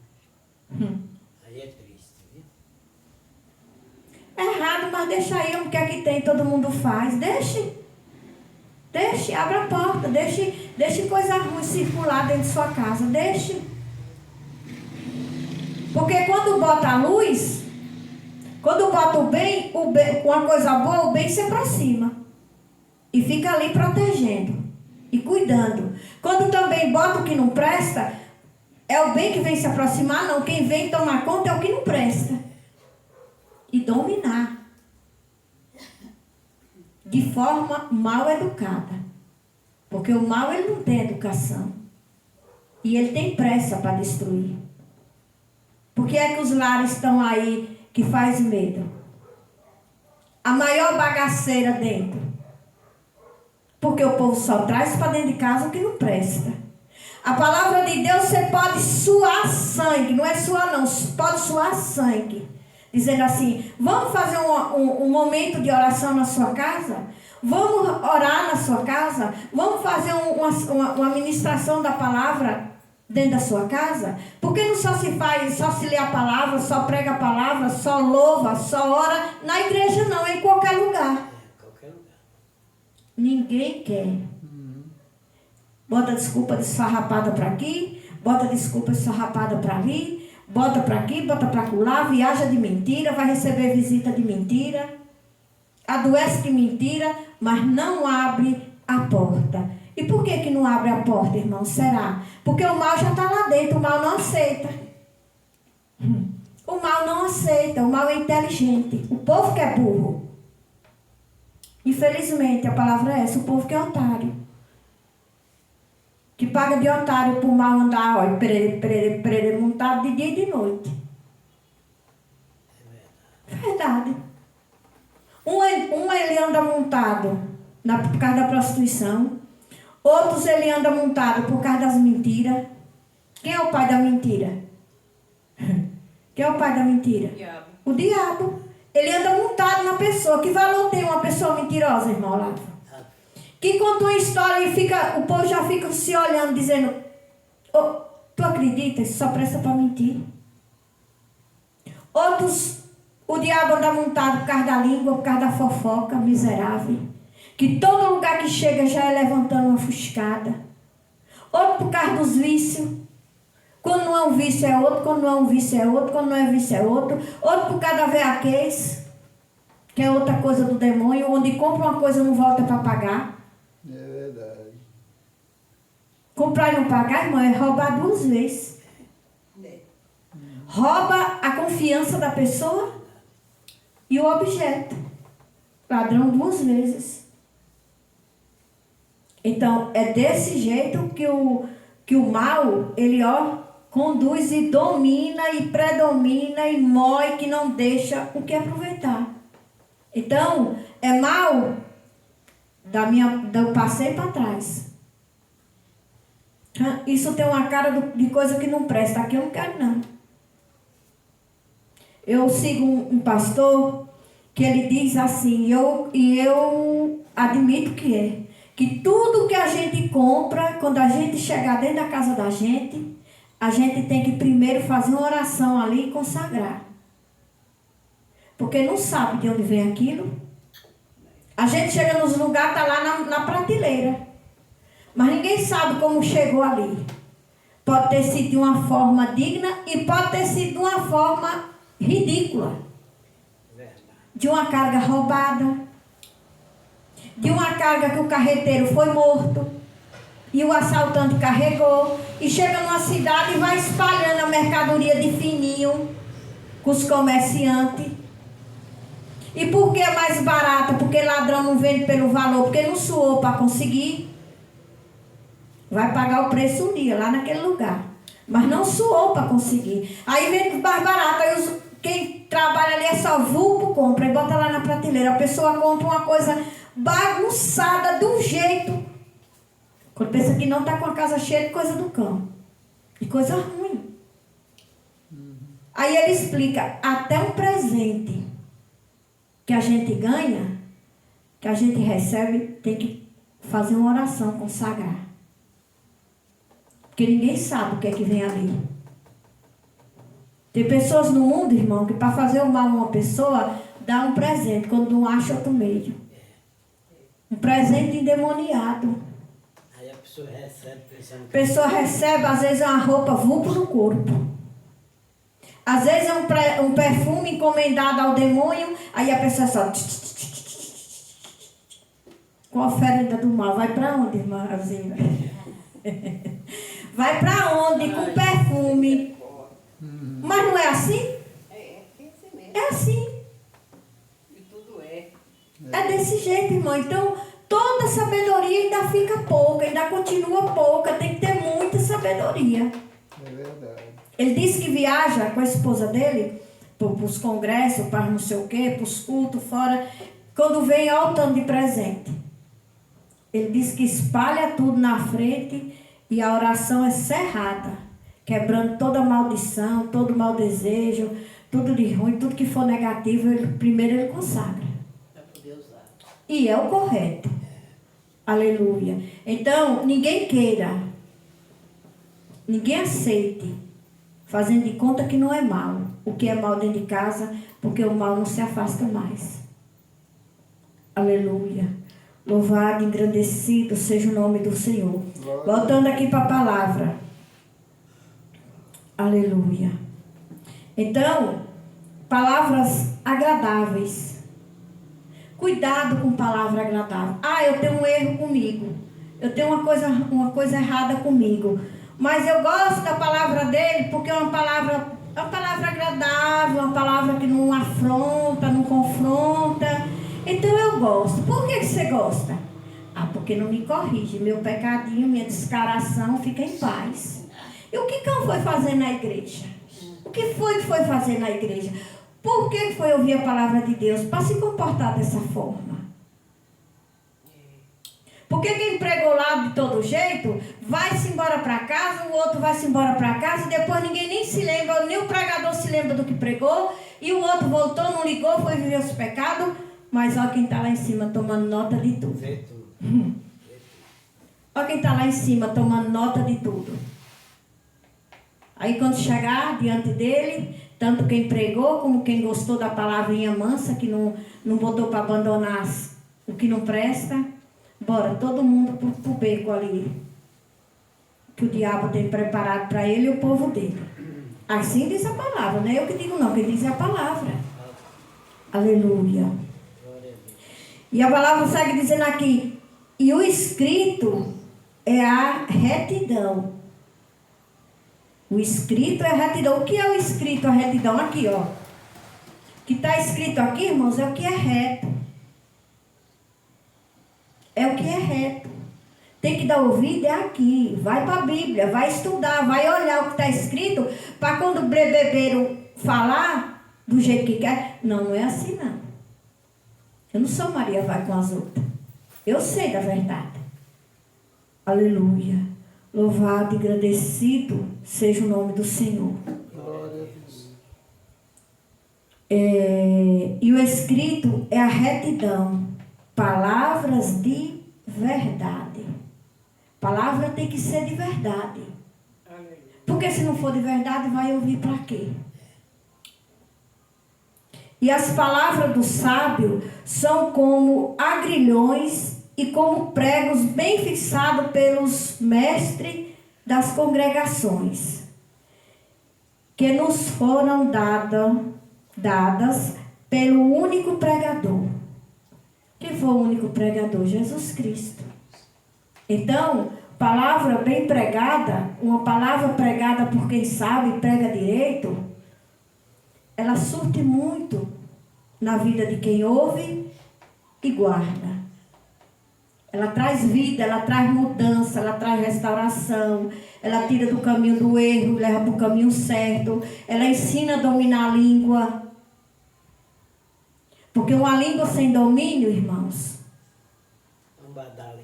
Aí é triste, viu? É errado, mas deixa aí o que é que tem, todo mundo faz. Deixe, abra a porta, deixe coisa ruim circular dentro de sua casa, deixe. Porque quando bota a luz, quando bota o bem, uma coisa boa, o bem se aproxima. E fica ali protegendo e cuidando. Quando também bota o que não presta, é o bem que vem se aproximar, não. Quem vem tomar conta é o que não presta. E dominar. De forma mal educada. Porque o mal, ele não tem educação. E ele tem pressa para destruir. Por que é que os lares estão aí que faz medo? A maior bagaceira dentro. Porque o povo só traz para dentro de casa o que não presta. A palavra de Deus, você pode suar sangue. Não é suar não, pode suar sangue. dizendo assim, vamos fazer um momento de oração na sua casa? Vamos orar na sua casa? Vamos fazer uma ministração da palavra dentro da sua casa? Porque não só se faz, só se lê a palavra, só prega a palavra, só louva, só ora na igreja, não, é em qualquer lugar. Qualquer lugar. Ninguém quer. Bota desculpa desfarrapada para aqui, bota desculpa desfarrapada para ali, bota para aqui, bota para lá, viaja de mentira, vai receber visita de mentira, adoece de mentira, mas não abre a porta. E por que não abre a porta, irmão? Será? Porque o mal já está lá dentro, o mal não aceita. O mal não aceita, o mal é inteligente. O povo que é burro. Infelizmente, a palavra é essa, o povo que é otário. Que paga de otário por mal andar, ó, montado de dia e de noite. É verdade. Um ele anda montado por causa da prostituição. Outros ele anda montado por causa das mentiras. Quem é o pai da mentira? Quem é o pai da mentira? Diabo. O diabo. Ele anda montado na pessoa. Que valor tem uma pessoa mentirosa, irmão Olavo? Que conta uma história e o povo já fica se olhando, dizendo, oh, tu acredita? Isso só presta para mentir. Outros, o diabo anda montado por causa da língua, por causa da fofoca miserável. Que todo lugar que chega já é levantando uma fuscada. Outro por causa dos vícios. Quando não é um vício é outro, quando não é um vício é outro, quando não é vício é outro. Outro por causa da veaquez, que é outra coisa do demônio, onde compra uma coisa e não volta para pagar. É verdade. Comprar e não pagar, irmão, é roubar 2 vezes. Rouba a confiança da pessoa e o objeto. Ladrão 2 vezes. Então, é desse jeito que o mal, ele, conduz e domina e predomina e mói, que não deixa o que aproveitar. Então, é mal do passeio para trás. Isso tem uma cara de coisa que não presta. Aqui eu não quero, não. Eu sigo um pastor que ele diz assim, e eu admito que tudo que a gente compra, quando a gente chegar dentro da casa da gente, a gente tem que primeiro fazer uma oração ali e consagrar. Porque não sabe de onde vem aquilo. A gente chega nos lugares, está lá na prateleira. Mas ninguém sabe como chegou ali. Pode ter sido de uma forma digna e pode ter sido de uma forma ridícula. De uma carga roubada. De uma carga que o carreteiro foi morto. E o assaltante carregou. E chega numa cidade e vai espalhando a mercadoria de fininho com os comerciantes. E por que é mais barata? Porque ladrão não vende pelo valor, porque não suou para conseguir. Vai pagar o preço um dia, lá naquele lugar. Mas não suou para conseguir. Aí vende mais barato. Aí quem trabalha ali é só vulgo, compra e bota lá na prateleira. A pessoa compra uma coisa bagunçada de um jeito. Quando pensa que não está com a casa cheia de coisa do cão. De coisa ruim. Aí ele explica, até um presente que a gente ganha, que a gente recebe, tem que fazer uma oração, consagrar. Porque ninguém sabe o que é que vem ali. Tem pessoas no mundo, irmão, que para fazer o mal a uma pessoa, dá um presente, quando não acha outro meio. Um presente endemoniado. Aí a pessoa recebe pensando A pessoa recebe, às vezes, uma roupa vulgo no corpo. Às vezes é um perfume encomendado ao demônio, aí a pessoa só... Com a oferenda do mal. Vai para onde, irmãzinha? Vai para onde com perfume? Mas não é assim? É assim mesmo. É assim. E tudo é. É desse jeito, irmão. Então, toda sabedoria ainda fica pouca, ainda continua pouca. Tem que ter muita sabedoria. É verdade. Ele disse que viaja com a esposa dele para os congressos, para não sei o quê, para os cultos, fora. Quando vem, olha o tanto de presente. Ele disse que espalha tudo na frente e a oração é cerrada, quebrando toda maldição, todo mau desejo, tudo de ruim, tudo que for negativo, primeiro ele consagra. Para poder usar. E é o correto. Aleluia. Então, ninguém queira, ninguém aceite, fazendo de conta que não é mal. O que é mal dentro de casa, porque o mal não se afasta mais. Aleluia. Louvado, engrandecido seja o nome do Senhor. Voltando aqui para a palavra. Aleluia. Então, palavras agradáveis. Cuidado com palavra agradável. Ah, eu tenho um erro comigo. Eu tenho uma coisa errada comigo. Mas eu gosto da palavra dele porque é uma palavra agradável, uma palavra que não afronta, não confronta. Então eu gosto. Por que você gosta? Ah, porque não me corrige. Meu pecadinho, minha descaração fica em paz. E o que eu foi fazer na igreja? O que foi fazer na igreja? Por que foi ouvir a palavra de Deus? Para se comportar dessa forma. Porque quem pregou lá de todo jeito, vai-se embora para casa, o outro vai-se embora para casa, e depois ninguém nem se lembra, nem o pregador se lembra do que pregou, e o outro voltou, não ligou, foi viver os pecados, mas olha quem está lá em cima tomando nota de tudo. Vê tudo. Olha quem está lá em cima tomando nota de tudo. Aí quando chegar diante dele, tanto quem pregou como quem gostou da palavrinha mansa, que não botou para abandonar o que não presta, bora, todo mundo pro beco ali, que o diabo tem preparado para ele e o povo dele. Assim diz a palavra, não é eu que digo não, quem diz é a palavra. Aleluia. E a palavra segue dizendo aqui, e o escrito é a retidão. O escrito é a retidão. O que é o escrito, a retidão? Aqui, ó. O que está escrito aqui, irmãos, é o que é reto. É o que é reto. Tem que dar ouvido, é aqui. Vai para a Bíblia, vai estudar, vai olhar o que está escrito, para quando o bebeiro falar do jeito que quer. Não, não é assim, não. Eu não sou Maria, vai com as outras. Eu sei da verdade. Aleluia. Louvado e agradecido seja o nome do Senhor. Glória a Deus. E o escrito é a retidão. Palavras de verdade. Palavra tem que ser de verdade. Porque se não for de verdade, vai ouvir para quê? E as palavras do sábio são como agrilhões e como pregos bem fixados pelos mestres das congregações, que nos foram dadas pelo único pregador. Quem foi o único pregador? Jesus Cristo. Então, palavra bem pregada, uma palavra pregada por quem sabe e prega direito, ela surte muito na vida de quem ouve e guarda. Ela traz vida, ela traz mudança, ela traz restauração, ela tira do caminho do erro, leva para o caminho certo, ela ensina a dominar a língua. Porque uma língua sem domínio, irmãos, Um badalo.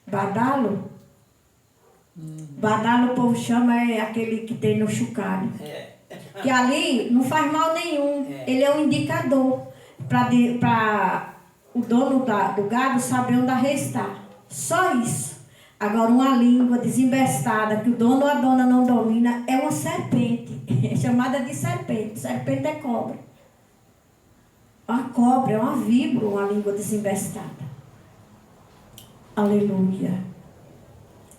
badalo, badalo o povo chama é aquele que tem no chocalho. Que ali não faz mal nenhum, ele é um indicador para o dono do gado saber onde a res está. Só isso. Agora, uma língua desembestada que o dono ou a dona não domina é uma serpente. É chamada de serpente. Serpente é cobra. Uma cobra, é uma víbora, uma língua desembestada. Aleluia.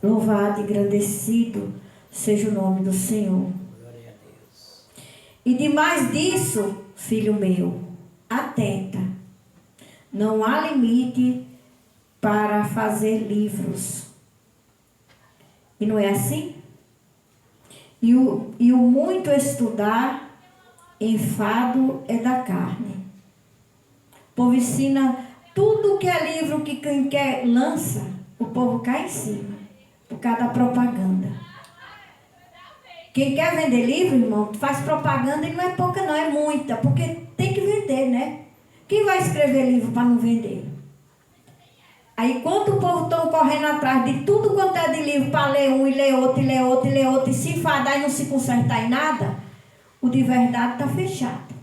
Louvado e engrandecido seja o nome do Senhor. Glória a Deus. E demais disso, filho meu, atenta. Não há limite para fazer livros. E não é assim? E o muito estudar, enfado é da carne. O povo ensina tudo que é livro que quem quer lança, o povo cai em cima, por causa da propaganda. Quem quer vender livro, irmão, faz propaganda e não é pouca não, é muita, porque tem que vender, né? Quem vai escrever livro para não vender? Aí quando o povo estão correndo atrás de tudo quanto é de livro para ler um e ler outro, e ler outro, e ler outro, e se enfadar e não se consertar em nada, o de verdade está fechado.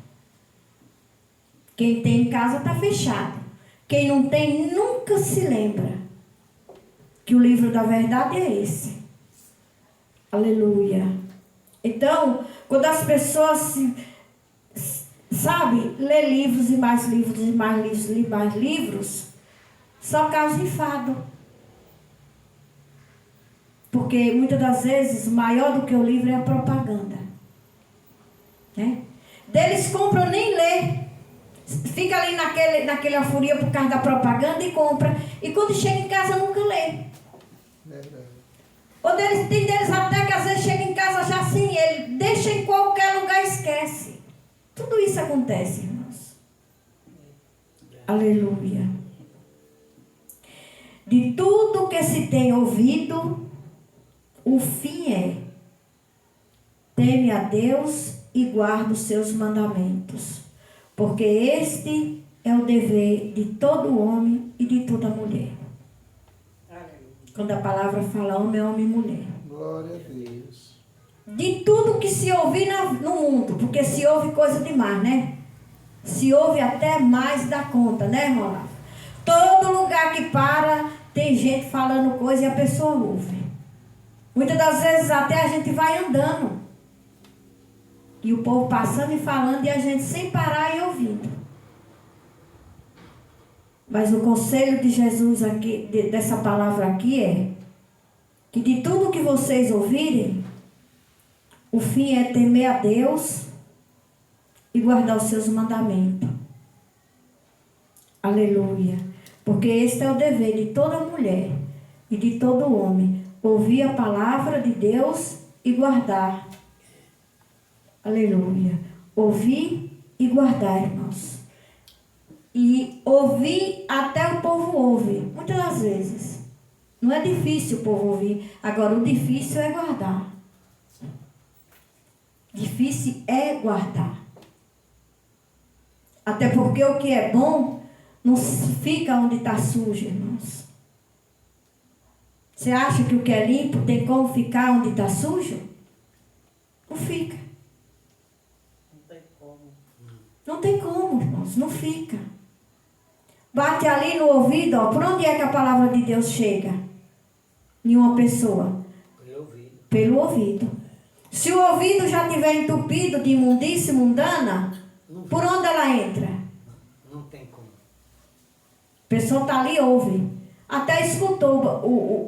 Quem tem em casa está fechado. Quem não tem nunca se lembra que o livro da verdade é esse. Aleluia. Então, quando as pessoas sabe, lê livros e mais livros e mais livros e mais livros, só causa enfado. Porque muitas das vezes, maior do que o livro é a propaganda. Né? Deles compram nem lê. Fica ali naquela furia por causa da propaganda e compra. E quando chega em casa nunca lê. Verdade. Ou tem deles até que às vezes chega em casa já sem ele. Deixa em qualquer lugar e esquece. Tudo isso acontece, irmãos. Aleluia. De tudo que se tem ouvido, o fim é: teme a Deus e guarda os seus mandamentos, porque este é o dever de todo homem e de toda mulher. Quando a palavra fala homem, é homem e mulher. Glória a Deus. De tudo que se ouvir no mundo, porque se ouve coisa demais, né? Se ouve até mais da conta, né, irmão? Todo lugar que para, tem gente falando coisa e a pessoa ouve. Muitas das vezes até a gente vai andando. E o povo passando e falando e a gente sem parar e ouvindo. Mas o conselho de Jesus aqui, dessa palavra aqui é que de tudo que vocês ouvirem, o fim é temer a Deus e guardar os seus mandamentos. Aleluia. Porque este é o dever de toda mulher e de todo homem. Ouvir a palavra de Deus e guardar. Aleluia. Ouvir e guardar, irmãos. E ouvir até o povo ouve. Muitas das vezes. Não é difícil o povo ouvir. Agora, o difícil é guardar. Difícil é guardar. Até porque o que é bom não fica onde está sujo, irmãos. Você acha que o que é limpo tem como ficar onde está sujo? Não fica. Não tem como. Não tem como, irmãos. Não fica. Bate ali no ouvido, ó. Por onde é que a palavra de Deus chega? Em uma pessoa? Pelo ouvido. Pelo ouvido. Se o ouvido já estiver entupido de imundícia mundana, por onde ela entra? Não tem como. A pessoa está ali e ouve. Até escutou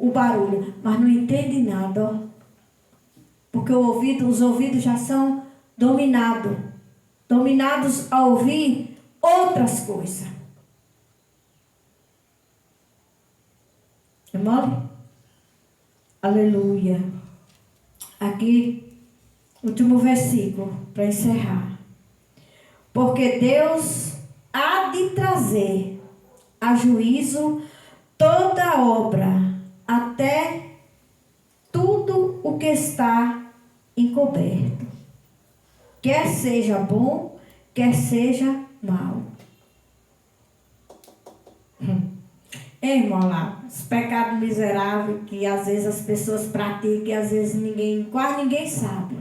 o barulho, mas não entende nada, ó. Porque os ouvidos já são dominados. Dominados a ouvir outras coisas. É mole? Aleluia. Aqui, último versículo, para encerrar. Porque Deus há de trazer a juízo toda obra, até tudo o que está encoberto, quer seja bom, quer seja mal. Irmão lá, os pecados miseráveis que às vezes as pessoas praticam e às vezes quase ninguém sabe.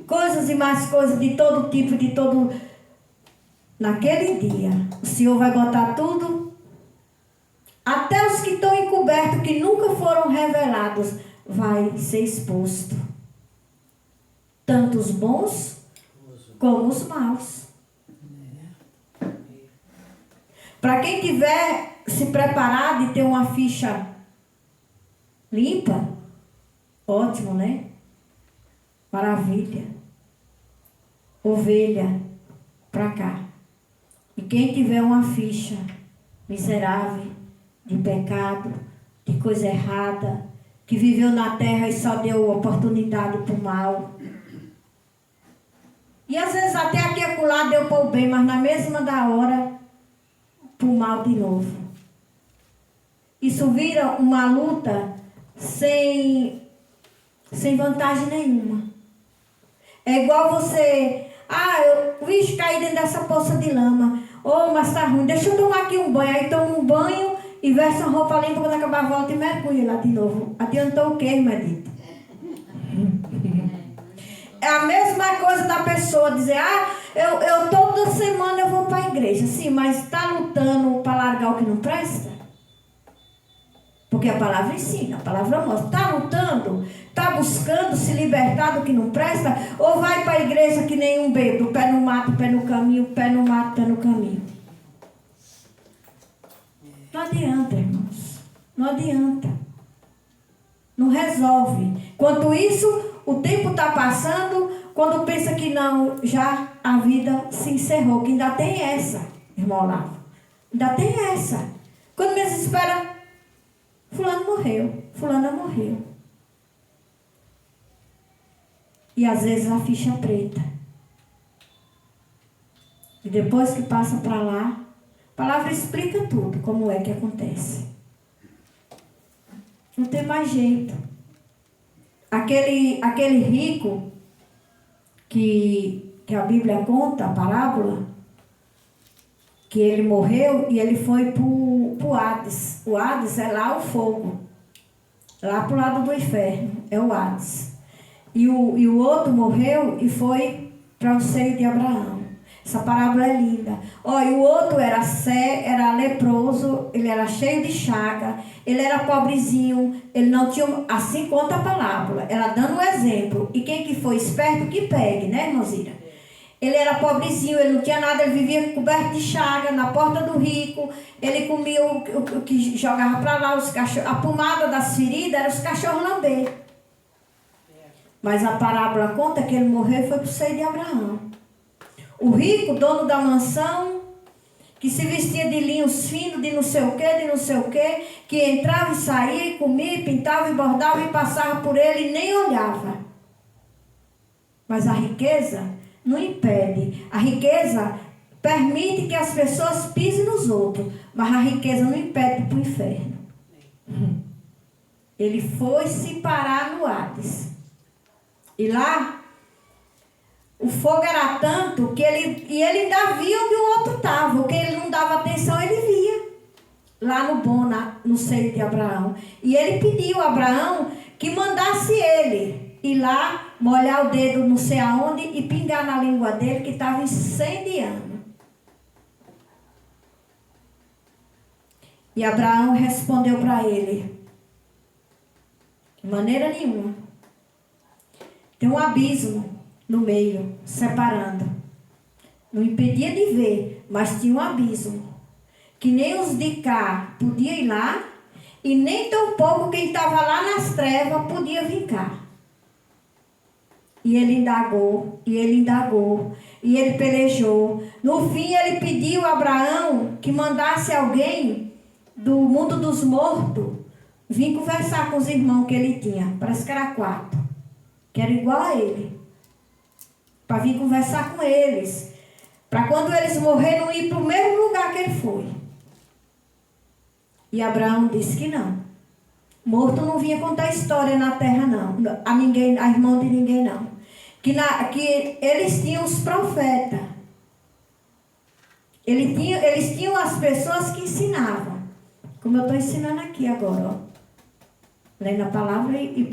Coisas e mais coisas de todo tipo, de todo. Naquele dia, o Senhor vai botar tudo, até os que estão encobertos, que nunca foram revelados, vai ser exposto. Tanto os bons como os maus. Para quem tiver se preparado e ter uma ficha limpa, ótimo, né? Maravilha. Ovelha, para cá. E quem tiver uma ficha miserável, de pecado, de coisa errada, que viveu na terra e só deu oportunidade para o mal. E às vezes até aqui e acolá deu para o bem, mas na mesma da hora, para o mal de novo. Isso vira uma luta sem vantagem nenhuma. É igual você... eu vi cair dentro dessa poça de lama. Mas tá ruim. Deixa eu tomar aqui um banho. Aí toma um banho e veste uma roupa limpa, quando acabar a volta e mergulha lá de novo. Adiantou o quê, irmã Dita? É a mesma coisa da pessoa dizer, eu toda semana eu vou para a igreja. Sim, mas está lutando para largar o que não presta? Porque a palavra ensina, a palavra mostra. Está lutando? Está buscando se libertar do que não presta? Ou vai para a igreja que nem um bêbado, pé no mato, pé no caminho, pé no mato, pé no caminho? Não adianta, irmãos. Não adianta. Não resolve. Enquanto isso, o tempo está passando, quando pensa que não, já a vida se encerrou. Que ainda tem essa, irmão Olavo. Ainda tem essa. Quando mesmo espera, fulano morreu, fulana morreu. E às vezes a ficha preta. E depois que passa para lá, a palavra explica tudo, como é que acontece. Não tem mais jeito. Aquele rico que a Bíblia conta, a parábola, que ele morreu e ele foi para o Hades. O Hades é lá o fogo. Lá para o lado do inferno. É o Hades. E o outro morreu e foi para o seio de Abraão. Essa parábola é linda. E o outro era leproso, ele era cheio de chaga, ele era pobrezinho, ele não tinha... Assim conta a parábola, ela dando um exemplo. E quem que foi esperto que pegue, né, irmãzira? Ele era pobrezinho, ele não tinha nada, ele vivia coberto de chaga, na porta do rico, ele comia o que jogava para lá, os cachorros, a pomada das feridas era os cachorros lamber. Mas a parábola conta que ele morreu e foi para o seio de Abraão. O rico, dono da mansão, que se vestia de linhos finos, de não sei o quê, que entrava e saía, e comia, e pintava e bordava e passava por ele e nem olhava. Mas a riqueza não impede. A riqueza permite que as pessoas pisem nos outros, mas a riqueza não impede para o inferno. Ele foi se parar no Hades. E lá, o fogo era tanto que ele ainda via onde o outro estava. O que ele não dava atenção, ele via. Lá no seio de Abraão. E ele pediu a Abraão que mandasse ele ir lá, molhar o dedo não sei aonde e pingar na língua dele que estava incendiando. E Abraão respondeu para ele: de maneira nenhuma. Tem um abismo no meio, separando. Não impedia de ver, mas tinha um abismo. Que nem os de cá podiam ir lá, e nem tampouco quem estava lá nas trevas podia vir cá. E ele indagou, e ele pelejou. No fim, ele pediu a Abraão que mandasse alguém do mundo dos mortos vir conversar com os irmãos que ele tinha. Parece que era 4, que era igual a ele. Para vir conversar com eles. Para quando eles morreram, não ir para o mesmo lugar que ele foi. E Abraão disse que não. Morto não vinha contar história na terra, não. A irmão de ninguém, não. Que eles tinham os profetas. Eles tinham as pessoas que ensinavam. Como eu estou ensinando aqui agora, ó. Lendo a palavra e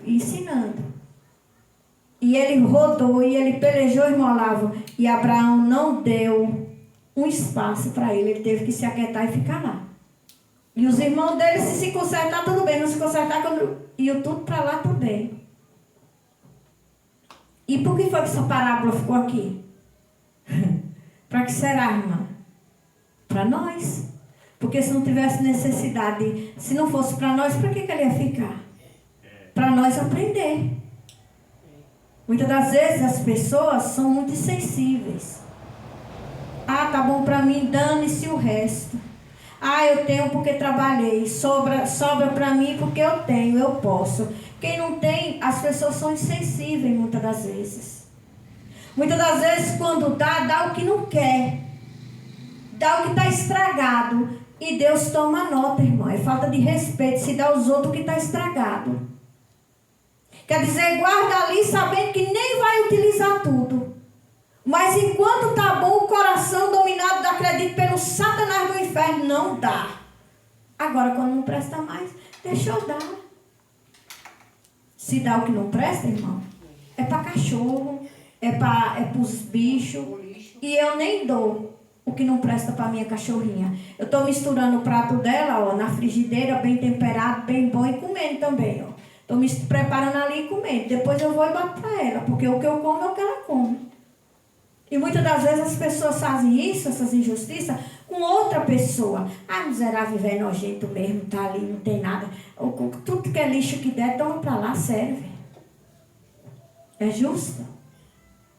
ensinando. E ele rodou, e ele pelejou, irmão Olavo. E Abraão não deu um espaço para ele. Ele teve que se aquietar e ficar lá. E os irmãos dele, se consertar, tudo bem. Não se consertar, iam tudo para lá também. E por que foi que essa parábola ficou aqui? Para que será, irmã? Para nós. Porque se não tivesse necessidade, se não fosse para nós, para que ele ia ficar? Para nós aprender. Muitas das vezes as pessoas são muito insensíveis. Tá bom para mim, dane-se o resto. Eu tenho porque trabalhei, sobra para mim porque eu tenho, eu posso. Quem não tem, as pessoas são insensíveis muitas das vezes. Muitas das vezes quando dá o que não quer. Dá o que está estragado. E Deus toma nota, irmão. É falta de respeito se dá aos outros o que está estragado. Quer dizer, guarda ali sabendo que nem vai utilizar tudo. Mas enquanto está bom, o coração dominado, acredito, pelo Satanás do inferno, não dá. Agora, quando não presta mais, deixa eu dar. Se dá o que não presta, irmão, é para cachorro, é para os bichos. E eu nem dou o que não presta para minha cachorrinha. Eu estou misturando o prato dela, ó, na frigideira, bem temperado, bem bom, e comendo também, ó. Estou me preparando ali e comendo. Depois eu vou e boto para ela, porque o que eu como é o que ela come. E muitas das vezes as pessoas fazem isso, essas injustiças, com outra pessoa. Ah, miserável, velho, nojento mesmo, tá ali, não tem nada. Tudo que é lixo que der, toma para lá, serve. É justo?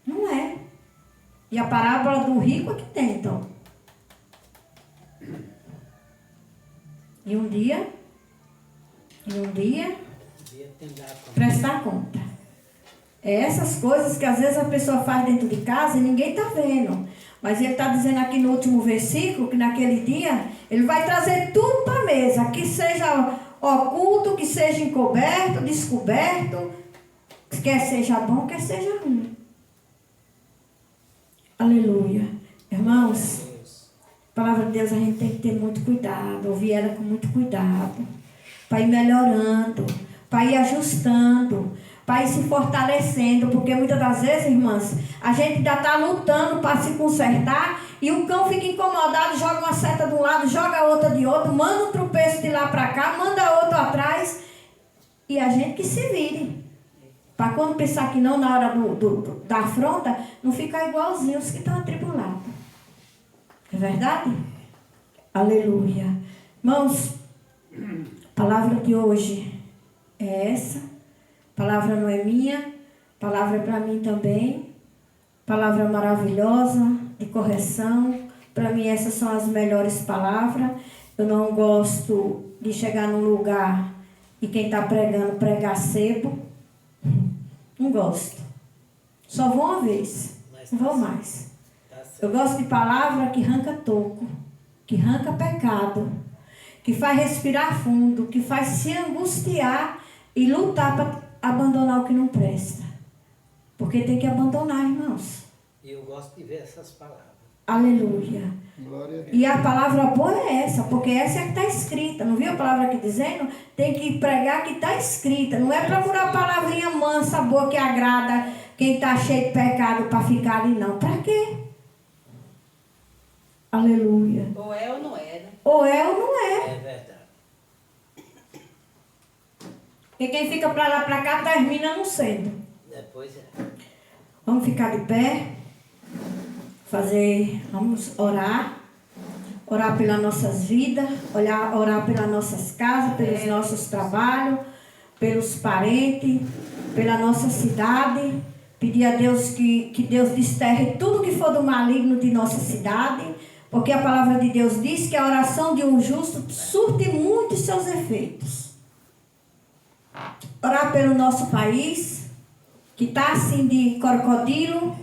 Não é. E a parábola do rico é que tem, então. E um dia, prestar conta. É essas coisas que às vezes a pessoa faz dentro de casa e ninguém está vendo. Mas ele está dizendo aqui no último versículo que naquele dia ele vai trazer tudo para a mesa. Que seja oculto, que seja encoberto, descoberto. Quer seja bom, quer seja ruim. Aleluia. Irmãos, a palavra de Deus a gente tem que ter muito cuidado. Ouvir ela com muito cuidado. Para ir melhorando. Para ir ajustando. Para ir se fortalecendo, porque muitas das vezes, irmãs, a gente ainda está lutando para se consertar e o cão fica incomodado, joga uma seta de um lado, joga outra de outro, manda um tropeço de lá para cá, manda outro atrás e a gente que se vire. Para quando pensar que não, na hora da afronta, não ficar igualzinho os que estão atribulados. É verdade? Aleluia. Irmãos, a palavra de hoje é essa. Palavra não é minha, palavra é para mim também. Palavra maravilhosa, de correção. Para mim essas são as melhores palavras. Eu não gosto de chegar num lugar e quem está pregando pregar sebo. Não gosto. Só vou uma vez, não vou mais. Eu gosto de palavra que arranca toco, que arranca pecado, que faz respirar fundo, que faz se angustiar e lutar para abandonar o que não presta. Porque tem que abandonar, irmãos. Eu gosto de ver essas palavras. Aleluia. Glória a Deus. E a palavra boa é essa, porque essa é que está escrita. Não viu a palavra aqui dizendo? Tem que pregar que está escrita. Não é procurar palavrinha mansa, boa, que agrada quem está cheio de pecado para ficar ali, não. Para quê? Aleluia. Ou é ou não é, né? Ou é ou não é. É verdade. E quem fica para lá para cá termina não sendo. Depois é. Vamos ficar de pé. Vamos orar. Orar pelas nossas vidas. Orar pelas nossas casas, pelos nossos trabalhos, pelos parentes, pela nossa cidade. Pedir a Deus que Deus desterre tudo que for do maligno de nossa cidade. Porque a palavra de Deus diz que a oração de um justo surte muitos seus efeitos. Orar pelo nosso país, que está assim de crocodilo,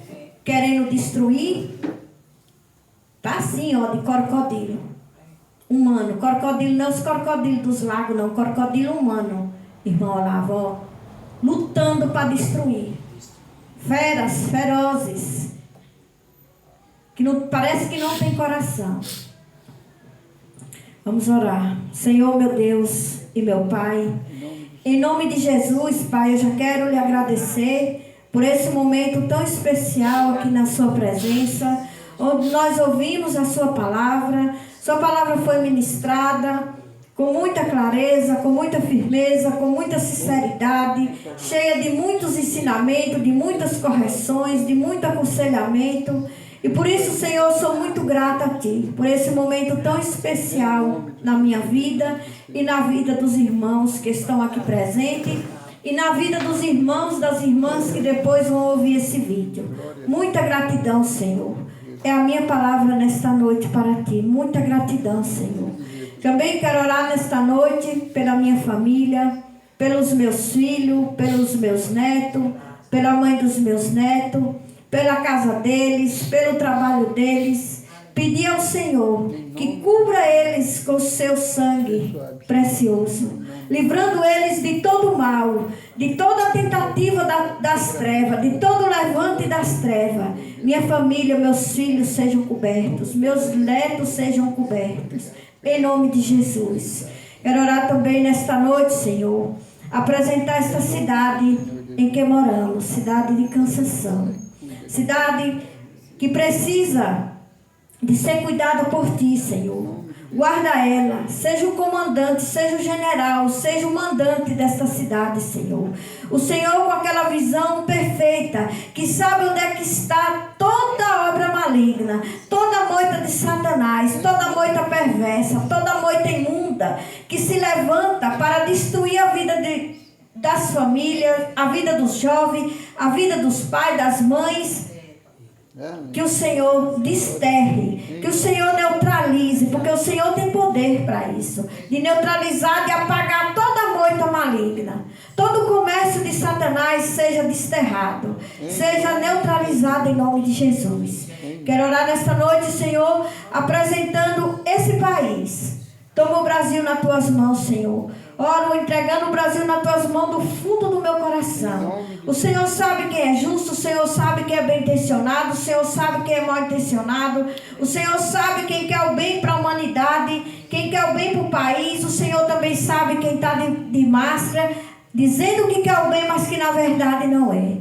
querendo destruir. Está assim, ó, de crocodilo. Humano. Crocodilo não os crocodilos dos lagos, não. Crocodilo humano. Irmão Olavo, ó, lutando para destruir. Feras, ferozes. Que não, parece que não tem coração. Vamos orar. Senhor, meu Deus e meu Pai, em nome de Jesus, Pai, eu já quero lhe agradecer por esse momento tão especial aqui na sua presença, onde nós ouvimos a sua palavra. Sua palavra foi ministrada com muita clareza, com muita firmeza, com muita sinceridade, cheia de muitos ensinamentos, de muitas correções, de muito aconselhamento. E por isso, Senhor, eu sou muito grata a Ti, por esse momento tão especial na minha vida e na vida dos irmãos que estão aqui presentes e na vida dos irmãos, das irmãs que depois vão ouvir esse vídeo. Muita gratidão, Senhor. É a minha palavra nesta noite para Ti. Muita gratidão, Senhor. Também quero orar nesta noite pela minha família, pelos meus filhos, pelos meus netos, pela mãe dos meus netos, pela casa deles, pelo trabalho deles. Pedir ao Senhor que cubra eles com o seu sangue precioso, livrando eles de todo mal, de toda tentativa das trevas, de todo levante das trevas. Minha família, meus filhos sejam cobertos, meus netos sejam cobertos, em nome de Jesus. Quero orar também nesta noite, Senhor, apresentar esta cidade em que moramos, cidade de Cansanção. Cidade que precisa de ser cuidada por Ti, Senhor. Guarda ela, seja o comandante, seja o general, seja o mandante desta cidade, Senhor. O Senhor com aquela visão perfeita, que sabe onde é que está toda obra maligna, toda moita de Satanás, toda moita perversa, toda moita imunda, que se levanta para destruir a vida das famílias, a vida dos jovens, a vida dos pais, das mães. Que o Senhor desterre, que o Senhor neutralize, porque o Senhor tem poder para isso, de neutralizar, de apagar toda a moita maligna. Todo o comércio de Satanás seja desterrado, seja neutralizado em nome de Jesus. Quero orar nesta noite, Senhor, apresentando esse país. Toma o Brasil nas tuas mãos, Senhor. Oro entregando o Brasil nas tuas mãos do fundo do meu coração. O Senhor sabe quem é justo, o Senhor sabe quem é bem intencionado, o Senhor sabe quem é mal intencionado, o Senhor sabe quem quer o bem para a humanidade, quem quer o bem para o país. O Senhor também sabe quem está de máscara, dizendo que quer o bem, mas que na verdade não é.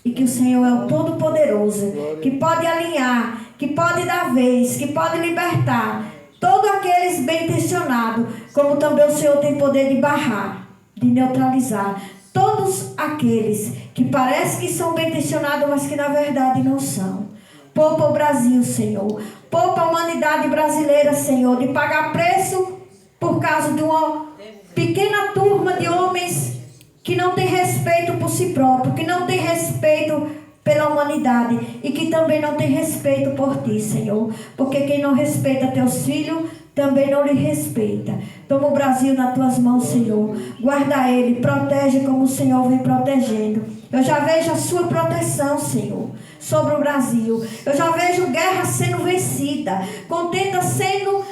E que o Senhor é o Todo-Poderoso, que pode alinhar, que pode dar vez, que pode libertar todos aqueles bem intencionados, como também o Senhor tem poder de barrar, de neutralizar todos aqueles que parecem que são bem intencionados, mas que na verdade não são. Poupa o Brasil, Senhor. Poupa a humanidade brasileira, Senhor, de pagar preço por causa de uma pequena turma de homens que não tem respeito por si próprio, que não tem respeito pela humanidade e que também não tem respeito por Ti, Senhor. Porque quem não respeita Teus filhos, também não lhe respeita. Toma o Brasil nas Tuas mãos, Senhor. Guarda ele, protege como o Senhor vem protegendo. Eu já vejo a Sua proteção, Senhor, sobre o Brasil. Eu já vejo guerra sendo vencida, contendas sendo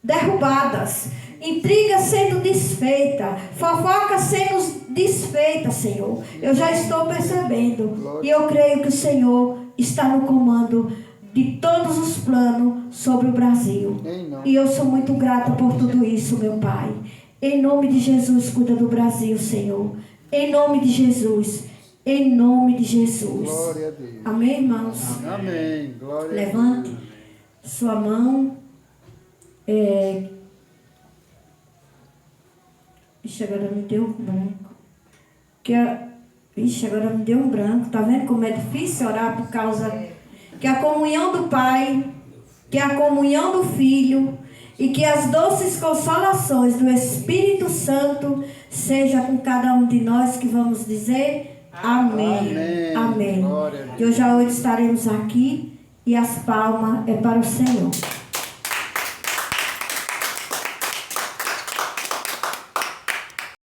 derrubadas, intrigas sendo desfeitas, fofocas sendo desfeitas, Senhor. Eu já estou percebendo. E eu creio que o Senhor está no comando de todos os planos sobre o Brasil. E eu sou muito grata por tudo isso, meu Pai. Em nome de Jesus, cuida do Brasil, Senhor. Em nome de Jesus. Em nome de Jesus. Glória a Deus. Amém, irmãos? Amém. Glória Levante a Deus. sua mão. Ixi, agora me deu um branco. Ixi, agora me deu um branco. Tá vendo como é difícil orar por causa que a comunhão do Pai, que a comunhão do Filho e que as doces consolações do Espírito Santo seja com cada um de nós, que vamos dizer amém. Amém. Amém. Glória a Deus. Que hoje à noite estaremos aqui e as palmas é para o Senhor.